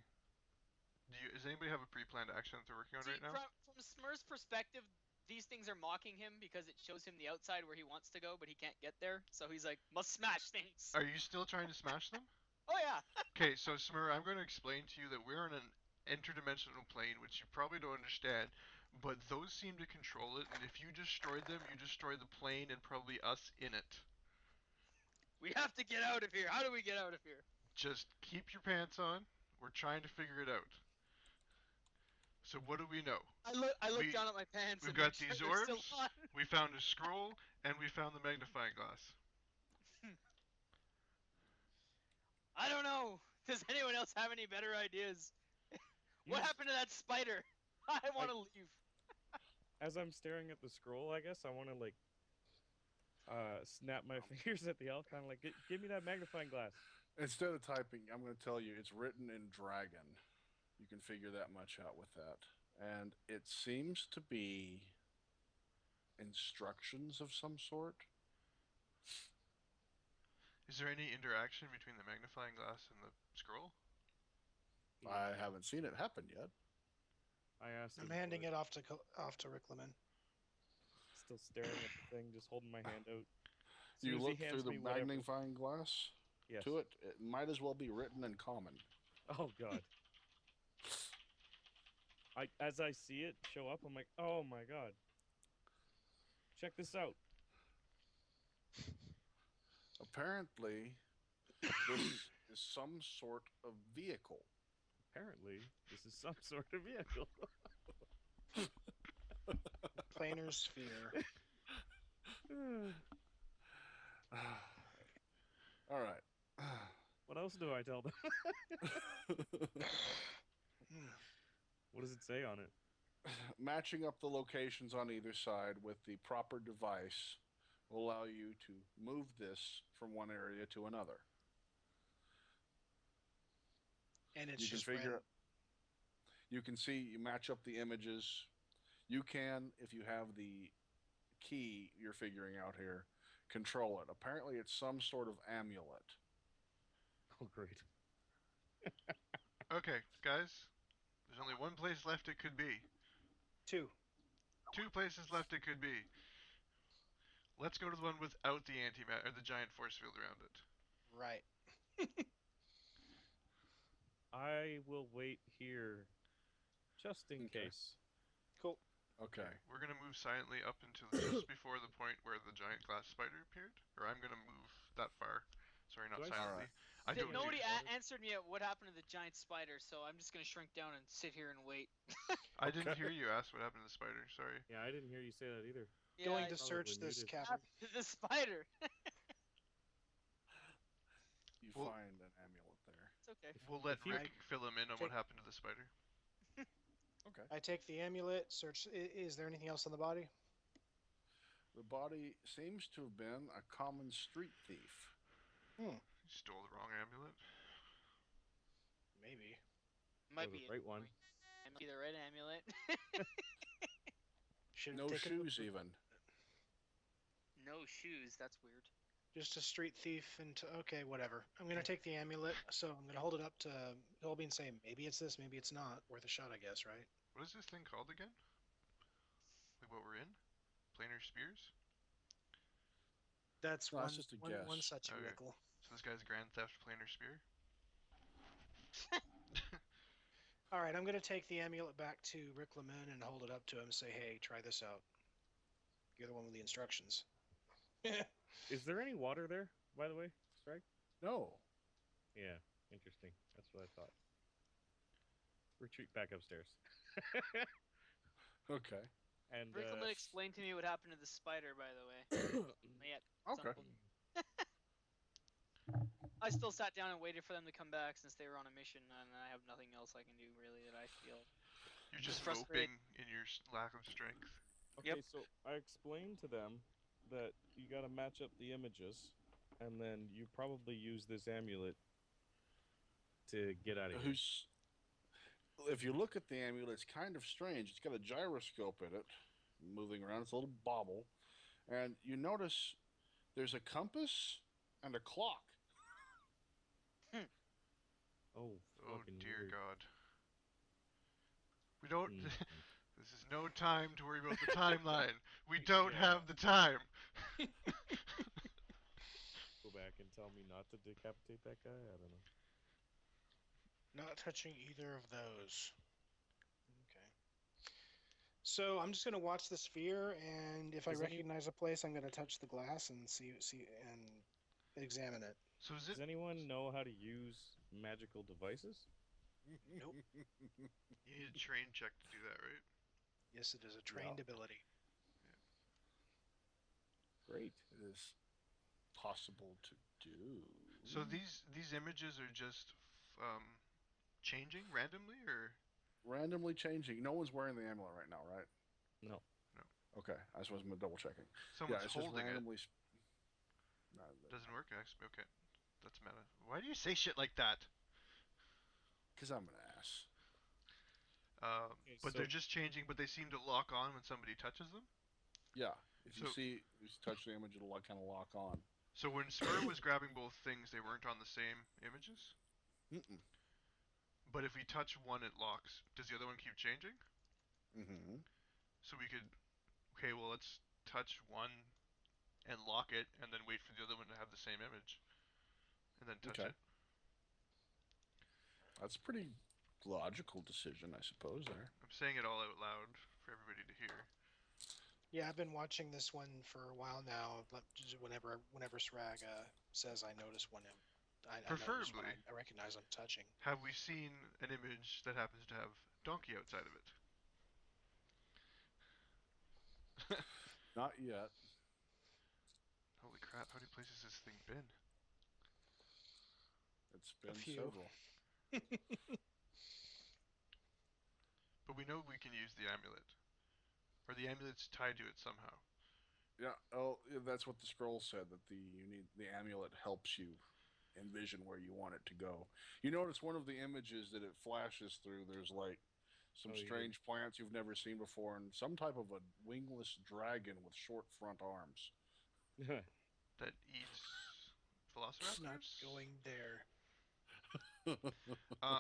Does anybody have a pre-planned action that they're working on See, right now? from Smurr's perspective, these things are mocking him because it shows him the outside where he wants to go, but he can't get there. So he's like, must smash things. Are you still trying to smash them? Oh yeah. Okay, so Smurrrrh, I'm going to explain to you that we're in an interdimensional plane, which you probably don't understand, but those seem to control it, and if you destroyed them, you destroy the plane and probably us in it. We have to get out of here. How do we get out of here? Just keep your pants on. We're trying to figure it out. So what do we know? I look We- down at my pants. We've and got make sure these they're still orbs. on. We found a scroll, and we found the magnifying glass. I don't know. Does anyone else have any better ideas? What Yes. happened to that spider? I want to leave. As I'm staring at the scroll, I guess I want to like snap my fingers at the elf, kind of like, give me that magnifying glass. Instead of typing, I'm going to tell you it's written in dragon. You can figure that much out with that. And it seems to be instructions of some sort. Is there any interaction between the magnifying glass and the scroll? I haven't seen it happen yet. I asked. I'm him handing for it off to Riclamin. Still staring at the thing, just holding my hand out. As You soon as he look hands through the me whatever- magnifying glass Yes. to it. It might as well be written in common. Oh god. As I see it show up, I'm like, oh my god. Check this out. Apparently, this is some sort of vehicle. Apparently, this is some sort of vehicle. Planar sphere. All right. What else do I tell them? What does it say on it? Matching up the locations on either side with the proper device will allow you to move this from one area to another. And it's You can just figure. random. You can see you match up the images. You can, if you have the key you're figuring out here, control it. Apparently, it's some sort of amulet. Oh, great. Okay, guys. There's only one place left it could be. 2. Two places left it could be. Let's go to the one without the anti-mat or the giant force field around it. Right. I will wait here just in Okay. case. Cool. Okay. We're gonna move silently up until just before the point where the giant glass spider appeared. Or I'm gonna move that far. Sorry, not Do I silently. Alright. I don't Nobody do. answered me at what happened to the giant spider, so I'm just gonna shrink down and sit here and wait. I didn't Okay. hear you ask what happened to the spider. Sorry. Yeah, I didn't hear you say that either. Going Yeah, to Probably search this muted. cavern. the spider. You Well- find an amulet there. It's okay. We'll let If you- Rick fill him in on what Take- happened to the spider. Okay. I take the amulet, search. Is there anything else on the body? The body seems to have been a common street thief. You stole the wrong amulet. Maybe. Might was be the right one. It might be the right amulet. Should have No taken shoes, even. No shoes. That's weird. just a street thief and okay, whatever. I'm gonna take the amulet, so I'm gonna hold it up to Colby and say, maybe it's this, maybe it's not. Worth a shot, I guess, right? What is this thing called again? Like what we're in? Planar spears? That's No, one, that's just a one guess. such Okay. vehicle. So this guy's Grand Theft Planar spear? All right, I'm gonna take the amulet back to Riclamin and hold it up to him and say, hey, try this out. You're the one with the instructions. Is there any water there, by the way, Sragg? No. Yeah, interesting. That's what I thought. Retreat back upstairs. Okay. And Riclamin explained to me what happened to the spider, by the way. Yeah. Okay. I still sat down and waited for them to come back since they were on a mission, and I have nothing else I can do really that I feel. You're just frustrated. moping in your lack of strength. okay, Yep. so I explained to them that you got to match up the images, and then you probably use this amulet to get out of here. Who's? If you look at the amulet, it's kind of strange. It's got a gyroscope in it, moving around. It's a little bobble, and you notice there's a compass and a clock. Oh, Oh fucking dear weird. God. We don't. Mm. This is no time to worry about the timeline. We don't Yeah. have the time. Go back and tell me not to decapitate that guy? I don't know. Not touching either of those. Okay. So I'm just gonna watch the sphere, and if I Does any- recognize a place, I'm gonna touch the glass and see and examine it. So is Does it? anyone know how to use magical devices? Nope. You need a train check to do that, right? Yes, it is a trained ability. Great. It is possible to do. So these images are just changing randomly, or Randomly changing. No one's wearing the amulet right now, right? No. Okay, I just wasn't double checking. someone's yeah, it's just holding it? randomly. No, Doesn't work. Okay, that's meta. Why do you say shit like that? because I'm an ass. Okay, But so- they're just changing, but they seem to lock on when somebody touches them. Yeah, if you So- see, you touch the image, it'll kind of lock on. So when Smurrrrh was grabbing both things, they weren't on the same images. Mm-mm. But if we touch one, it locks. Does the other one keep changing? Mm-hmm. So we could, okay, well let's touch one and lock it, and then wait for the other one to have the same image, and then touch Okay. it. That's a pretty logical decision, I suppose. There. I'm saying it all out loud for everybody to hear. Yeah, I've been watching this one for a while now. But just whenever Sragg says I notice one, I notice when Preferably. I recognize I'm touching. Have we seen an image that happens to have donkey outside of it? Not yet. Holy crap! How many places has this thing been? It's been few. several. But we know we can use the amulet, or the amulet's tied to it somehow. Yeah. Oh, yeah, that's what the scroll said. That the amulet helps you envision where you want it to go. You notice one of the images that it flashes through. There's like some Oh, yeah. strange plants you've never seen before, and some type of a wingless dragon with short front arms. that eats Not velociraptors? going there.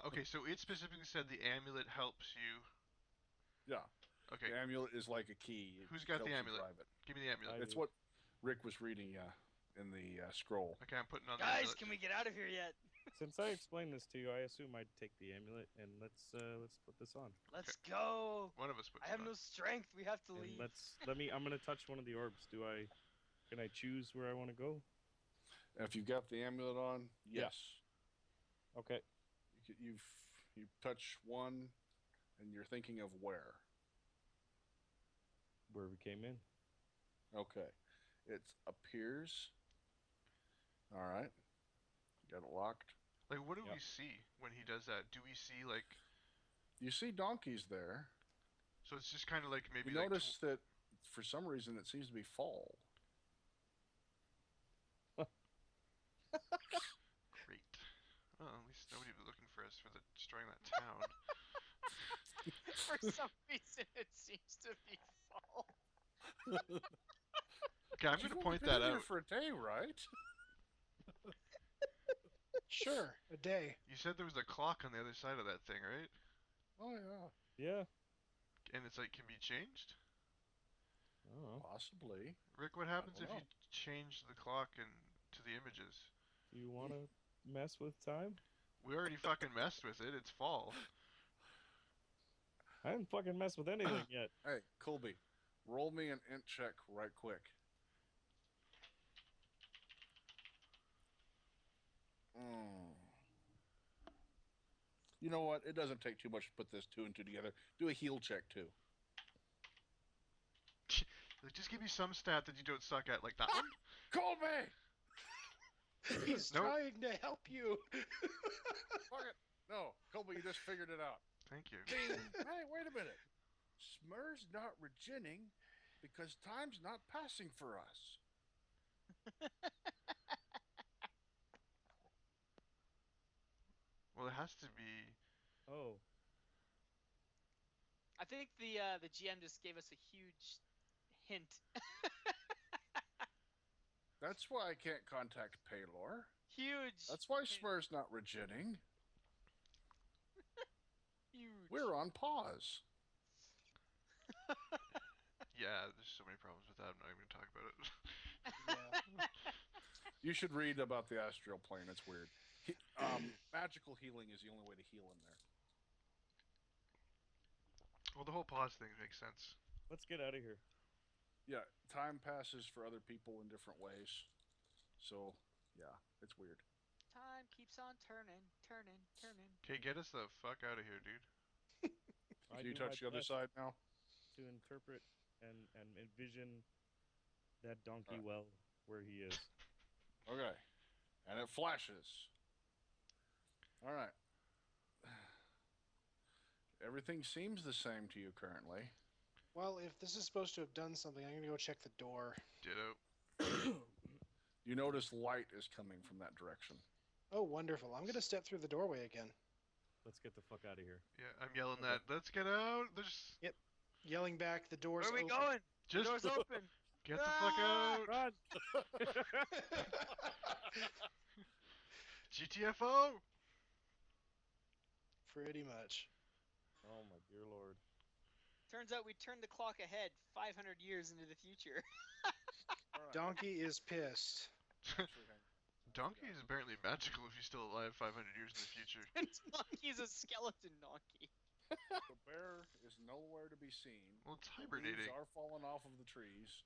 Okay, so it specifically said the amulet helps you. Yeah. Okay, The amulet is like a key. who's It got the helps you amulet? drive it. Give me the amulet. I It's do. what Rick was reading in the scroll. Okay, I'm putting on the Guys, amulet. can we get out of here yet? Since I explained this to you, I assume I'd take the amulet and let's put this on. Let's go. One of us puts I it have on. no strength. We have to And leave. I'm gonna touch one of the orbs. Can I choose where I want to go? And if you've got the amulet on, Yeah. yes. Okay. You touch one, and you're thinking of where. Where we came in. Okay. It appears. All right. Got it locked. Like, what do Yep. we see when he does that? Do we see like? You see donkeys there. So it's just kind of like maybe You like. notice that for some reason it seems to be fall. Great. Well, at least nobody will be looking for us for destroying that town. For some reason, it seems to be fall. Okay, I'm You've gonna only point been that in here out. for a day, right? Sure, a day. You said there was a clock on the other side of that thing, right? Oh yeah, Yeah. And it's like can be changed. Oh. possibly. Rick, what happens don't if you know. change the clock and to the images? Do you want to mess with time? We already fucking messed with it. It's fall. I didn't fucking mess with anything yet. Hey, Colby, roll me an int check right quick. You know what? It doesn't take too much to put this two and two together. Do a heal check too. Like, just give me some stat that you don't suck at, like that one. Colby! He's Nope. trying to help you. Fuck it. No, Colby, you just figured it out. Thank you. Hey, wait a minute. Smurrrrh's not regening because time's not passing for us. Well, it has to be. Oh. I think the GM just gave us a huge hint. That's why I can't contact Paylor. Huge. That's why hint. Smurrrrh's not regening. Huge. We're on pause. Yeah, there's so many problems with that. I'm not even gonna talk about it. Yeah. You should read about the astral plane. It's weird. Magical healing is the only way to heal in there. Well, the whole pause thing makes sense. Let's get out of here. Yeah, time passes for other people in different ways. So, yeah, it's weird. Time keeps on turning, turning, turning. Okay, get us the fuck out of here, dude. I Can you do my touch the other best side now? to interpret and envision that donkey Alright. well where he is. Okay. And it flashes. All right. Everything seems the same to you currently. Well, if this is supposed to have done something, I'm gonna go check the door. Ditto. You notice light is coming from that direction. Oh, wonderful. I'm gonna step through the doorway again. Let's get the fuck out of here. Yeah, I'm yelling Okay. that. Let's get out. There's Yelling back, the door's Where are we open. going? just The door's open. get the fuck out. Run! GTFO. Pretty much. Oh my dear lord. Turns out we turned the clock ahead 500 years into the future. All right. Donkey is pissed. Actually, hang on. Donkey is apparently magical if he's still alive 500 years in the future. And Donkey's a skeleton donkey. The bear is nowhere to be seen. Well, it's The leaves hibernating. are falling off of the trees.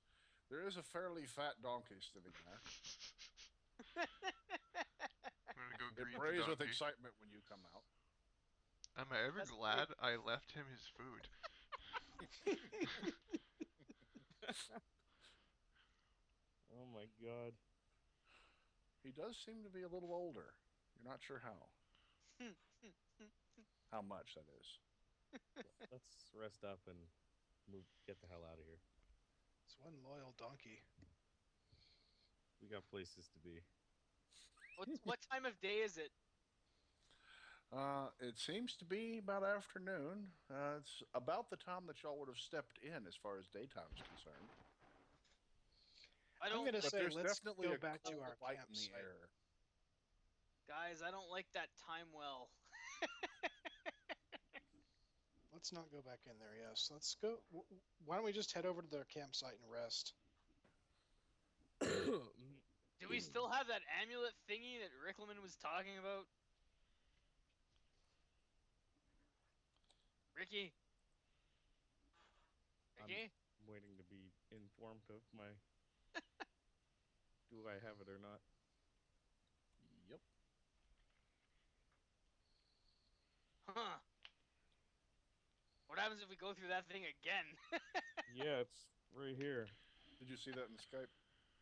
There is a fairly fat donkey sitting there. I'm gonna go It greet the brays with donkey. excitement when you come out. Am I ever That's glad I left him his food? Oh my god. He does seem to be a little older. You're not sure how. How much, that is. Let's rest up and get the hell out of here. It's one loyal donkey. We got places to be. What time of day is it? It seems to be about afternoon. It's about the time that y'all would have stepped in as far as daytime is concerned. I don't I'm gonna But say there's let's definitely go a back to cold our light in the campsite. air. Guys, I don't like that time well. Let's not go back in there. Yes, let's go. Why don't we just head over to their campsite and rest? Do we still have that amulet thingy that Riclamin was talking about? Ricky? Ricky? I'm waiting to be informed of my. Do I have it or not? Yep. Huh. What happens if we go through that thing again? Yeah, it's right here. Did you see that in Skype?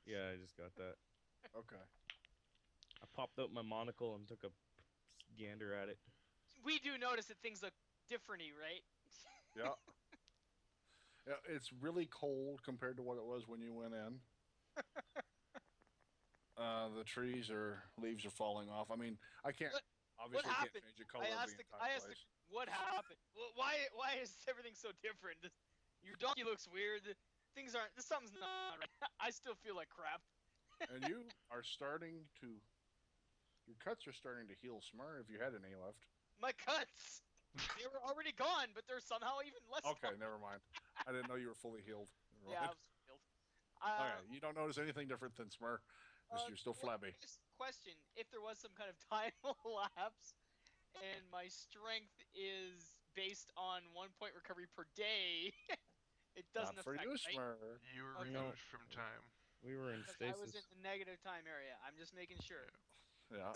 Yeah, I just got that. Okay. I popped out my monocle and took a gander at it. We do notice that things look different-y, right? Yeah. Yeah, it's really cold compared to what it was when you went in. The leaves are falling off. I mean, I can't What obviously can't happened? change the color of the I entire asked place. what happened? Why is everything so different? Your donkey looks weird. Things aren't. Something's not right. I still feel like crap. And you are starting to. Your cuts are starting to heal, Smurrrrh, if you had any left. My cuts. They were already gone, but they're somehow even less. Okay, gone. never mind. I didn't know you were fully healed. Never Yeah, I mind. was healed. Okay, you don't notice anything different than Smurrrrh. You're still flabby. Question: if there was some kind of time lapse, and my strength is based on 1 point recovery per day, it doesn't Not for affect, you, right? Smurrrr. You were Okay. removed from time. We were in Because I stasis. was in the negative time area. I'm just making sure. Yeah.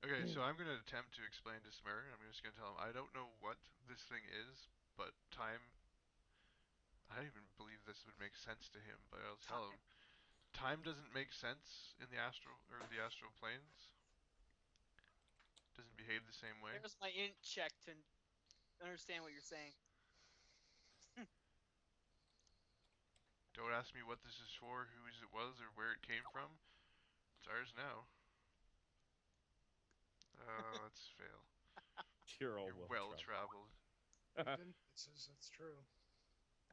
Okay, so I'm going to attempt to explain to Smurrrrh. I'm just going to tell him I don't know what this thing is, but time. I don't even believe this would make sense to him, but I'll tell him. Time doesn't make sense in the astral planes. Doesn't behave the same way. There's my int check to understand what you're saying. Don't ask me what this is for, whose it was, or where it came from. It's ours now. Let's fail. You're all You're well well traveled. That's true.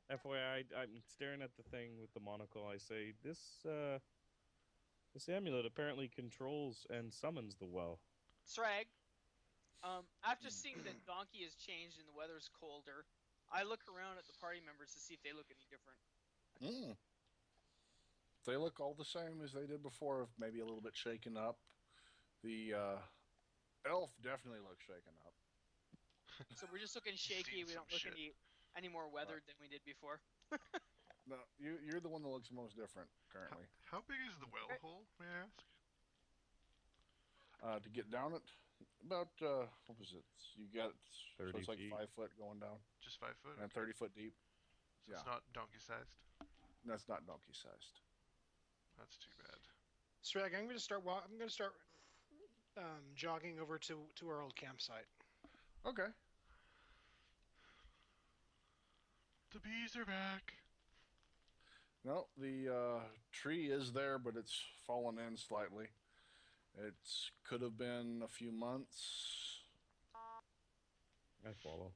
FYI, I'm staring at the thing with the monocle. I say, this amulet apparently controls and summons the well. Sragg, after seeing that Donkey has changed and the weather's colder, I look around at the party members to see if they look any different. They look all the same as they did before, maybe a little bit shaken up. The elf definitely looks shaken up. So we're just looking shaky. We don't look any more weathered than we did before. No, you're the one that looks most different currently. How big is the well hole, may I ask? To get down it, about what was it? You got so 30 it's like feet. 5 foot going down Just 5 foot? and 30 foot deep. So it's not donkey-sized? That's not donkey sized. That's too bad. Sragg, I'm gonna start. I'm gonna start jogging over to our old campsite. Okay. The bees are back. No, the tree is there, but it's fallen in slightly. It could have been a few months. I follow.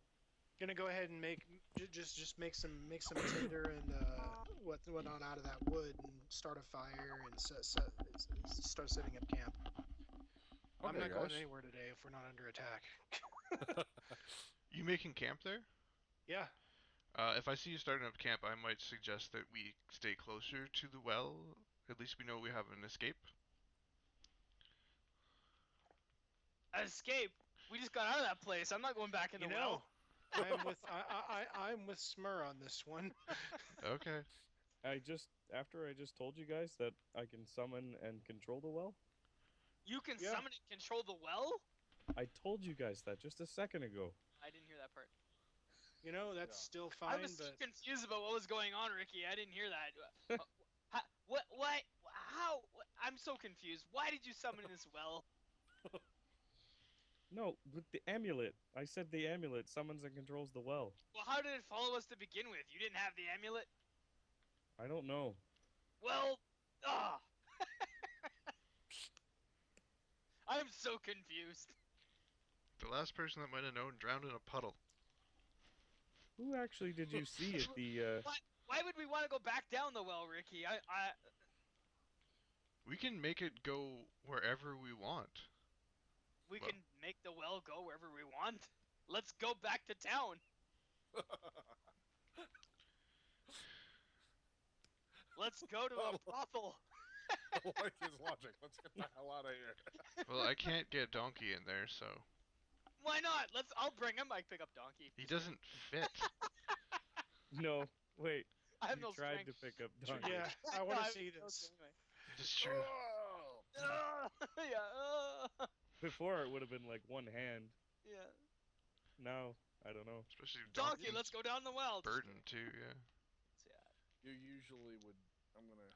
Gonna go ahead and make just make some tinder and whatnot out of that wood and start a fire and start setting up camp. I'm Okay, not going guys. anywhere today if we're not under attack. You making camp there? Yeah. If I see you starting up camp, I might suggest that we stay closer to the well. At least we know we have an escape. Escape? We just got out of that place. I'm not going back in the well. I'm with Smurrrrh on this one. Okay. After I just told you guys that I can summon and control the well. You can summon and control the well? I told you guys that just a second ago. I didn't hear that part. You know, that's still fine, I was so confused about what was going on, Ricky. I didn't hear that. What? How? I'm so confused. Why did you summon this well? No, with the amulet. I said the amulet summons and controls the well. Well, how did it follow us to begin with? You didn't have the amulet? I don't know. Well, I'm so confused. The last person that might have known drowned in a puddle. Who actually did you see at the? Why would we want to go back down the well, Ricky? We can make it go wherever we want. We Well. can make the well go wherever we want. Let's go back to town. Let's go to a brothel. I like his logic. Let's get the hell out of here. Well, I can't get Donkey in there, so Why not? I'll bring him. I pick up Donkey. he doesn't fit. No, wait. I have You no tried strength. to pick up Donkey. Yeah, I No, want to have see no this. strength It's true. Oh! anyway. Yeah. Before it would have been like one hand. Yeah. Now, I don't know. Especially Donkey, Donkey's let's go down the well. Just burden too. Yeah. kidding. You usually would. I'm gonna.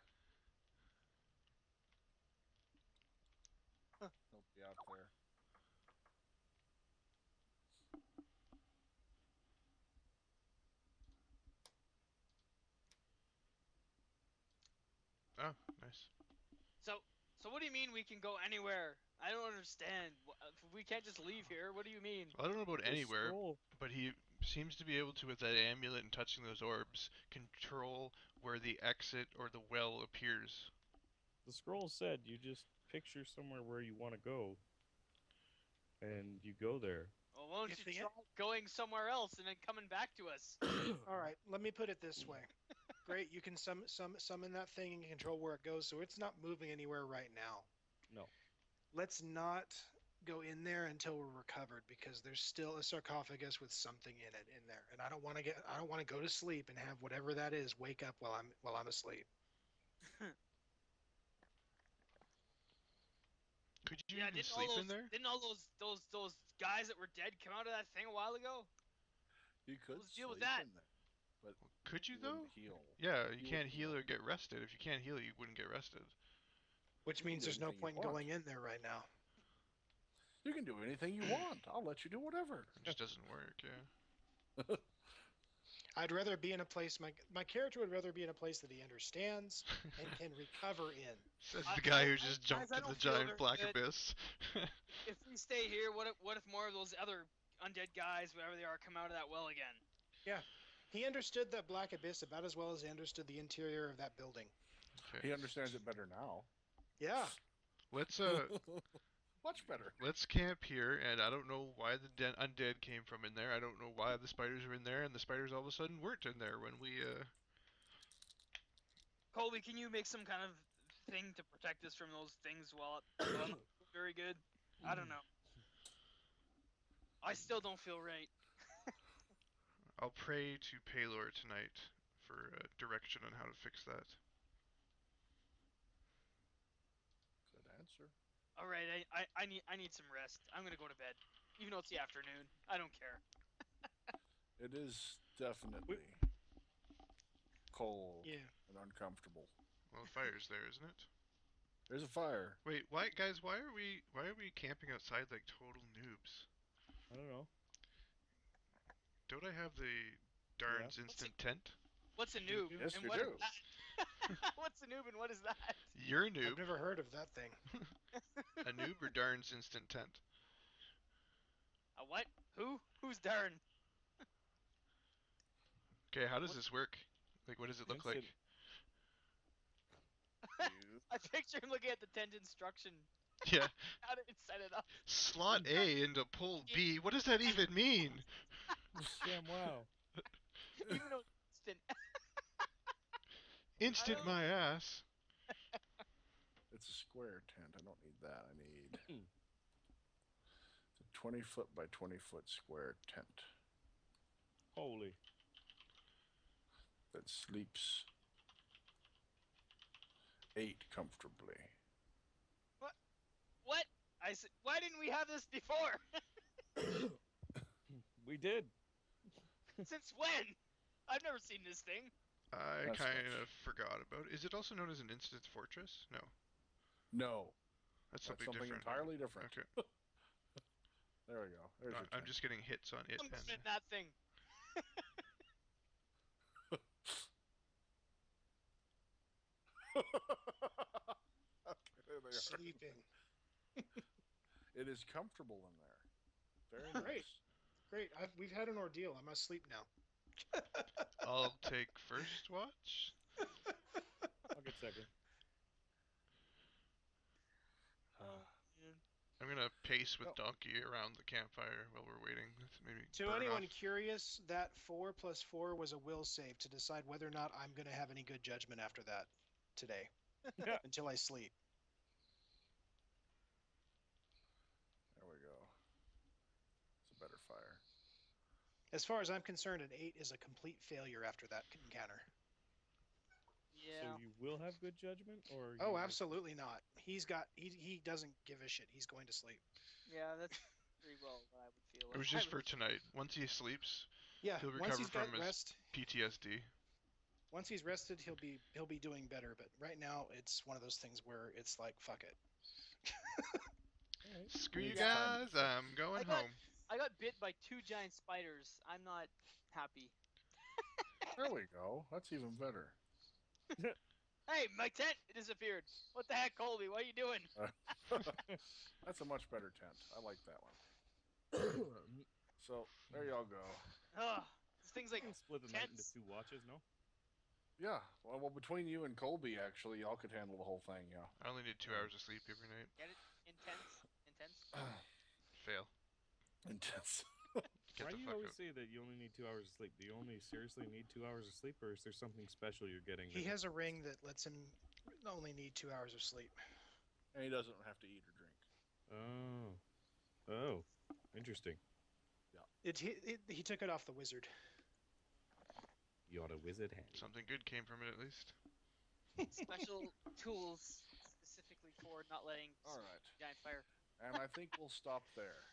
He'll be out there. Oh, nice. So what do you mean we can go anywhere? I don't understand. We can't just leave here. What do you mean? Well, I don't know about The anywhere, scroll- but he seems to be able to, with that amulet and touching those orbs, control where the exit or the well appears. The scroll said you just picture somewhere where you want to go, and you go there. Well, why don't If you they- try going somewhere else and then coming back to us? All right, let me put it this way. Great, you can summon that thing and control where it goes, so it's not moving anywhere right now. No. Let's not go in there until we're recovered, because there's still a sarcophagus with something in it in there, and I don't want to go to sleep and have whatever that is wake up while I'm asleep. Could you Yeah, even didn't sleep all in there? Didn't all those guys that were dead come out of that thing a while ago? You could Let's deal with sleep that. in there, but Could you you though? wouldn't heal. Yeah, you You can't wouldn't heal heal. or get rested. If you can't heal, you wouldn't get rested. Which You can means do there's no anything you point in want. going in there right now. You can do anything you want. I'll let you do whatever. It just doesn't work. Yeah. I'd rather be in a place my character would rather be in a place that he understands and can recover in. Says I- the guy who I- just guys, jumped I in the don't feel giant very black good. abyss. If we stay here, what if more of those other undead guys, whatever they are, come out of that well again? He understood that black abyss about as well as he understood the interior of that building. Okay. He understands it better now. Yeah. Let's Much better. let's camp here, and I don't know why the undead came from in there. I don't know why the spiders were in there, and the spiders all of a sudden weren't in there when we Colby, can you make some kind of thing to protect us from those things while I'm not very good? I don't know. I still don't feel right. I'll pray to Paylor tonight for direction on how to fix that. Good answer. All right, I need some rest. I'm gonna go to bed, even though it's the afternoon. I don't care. It is definitely cold Yeah. and uncomfortable. Well, the fire's there, isn't it? There's a fire. Wait, why, guys? Why are we camping outside like total noobs? I don't know. Don't I have the Darn's instant tent? What's a noob? Yes, and you what is do. that? What's a noob and what is that? You're a noob. I've never heard of that thing. A noob or Darn's instant tent? A what? Who? Who's Darn? Okay, how does this work? Like, what does it look like? Instant- You I picture him looking at the tent instruction. Yeah. How to set it up. Slot A into pull B. What does that even mean? Damn wow. Even though it's instant. Instant don't- my ass. It's a square tent. I don't need that. I need it's a 20-foot by 20-foot square tent Holy. that sleeps 8 comfortably. What? I said, why didn't we have this before? We did. Since when? I've never seen this thing. I That's kind nice. of forgot about it. Is it also known as an instant fortress? No. No, That's that's something, something different. entirely different. Okay. There we go. There's your I'm tent. just getting hits on it. I'm And in that thing. Okay, there they are. Sleeping. It is comfortable in there. Very Great. nice. Great. We've had an ordeal. I must sleep now. I'll take first watch. I'll get second. Oh, man. I'm gonna pace with Oh. Donkey around the campfire while we're waiting. Let's maybe To burn anyone off. curious, that 4 + 4 was a will save to decide whether or not I'm going to have any good judgment after that today until I sleep. There we go. It's a better fire. As far as I'm concerned, an 8 is a complete failure after that encounter. Yeah. So you will have good judgment, or Oh, you absolutely not. He doesn't give a shit. He's going to sleep. Yeah, that's pretty well what I would feel. It was if just I for tonight. Once he sleeps, Yeah, he'll once recover he's got from his rest, PTSD. once he's rested, he'll be doing better. But right now, it's one of those things where it's like, fuck it. Alright. Screw you It's time. guys, I'm going home. I got bit by 2 giant spiders. I'm not happy. There we go. That's even better. Hey, my tent disappeared. What the heck, Colby? What are you doing? That's a much better tent. I like that one. So there y'all go. Ugh. This thing's like You can split the night into tents. 2 watches, no? Yeah. Well, between you and Colby, actually, y'all could handle the whole thing. Yeah. I only need 2 hours of sleep every night. Get it? Intense. Intense. Fail. Intense. Get Why the do you fuck always out. say that you only need 2 hours of sleep? Do you only seriously need 2 hours of sleep, or is there something special you're getting? He that- has a ring that lets him only need 2 hours of sleep. And he doesn't have to eat or drink. Oh. Oh. Interesting. He took it off the wizard. You ought a wizard hand. Something good came from it at least. Special tools specifically for not letting All right. giant fire. And I think we'll stop there.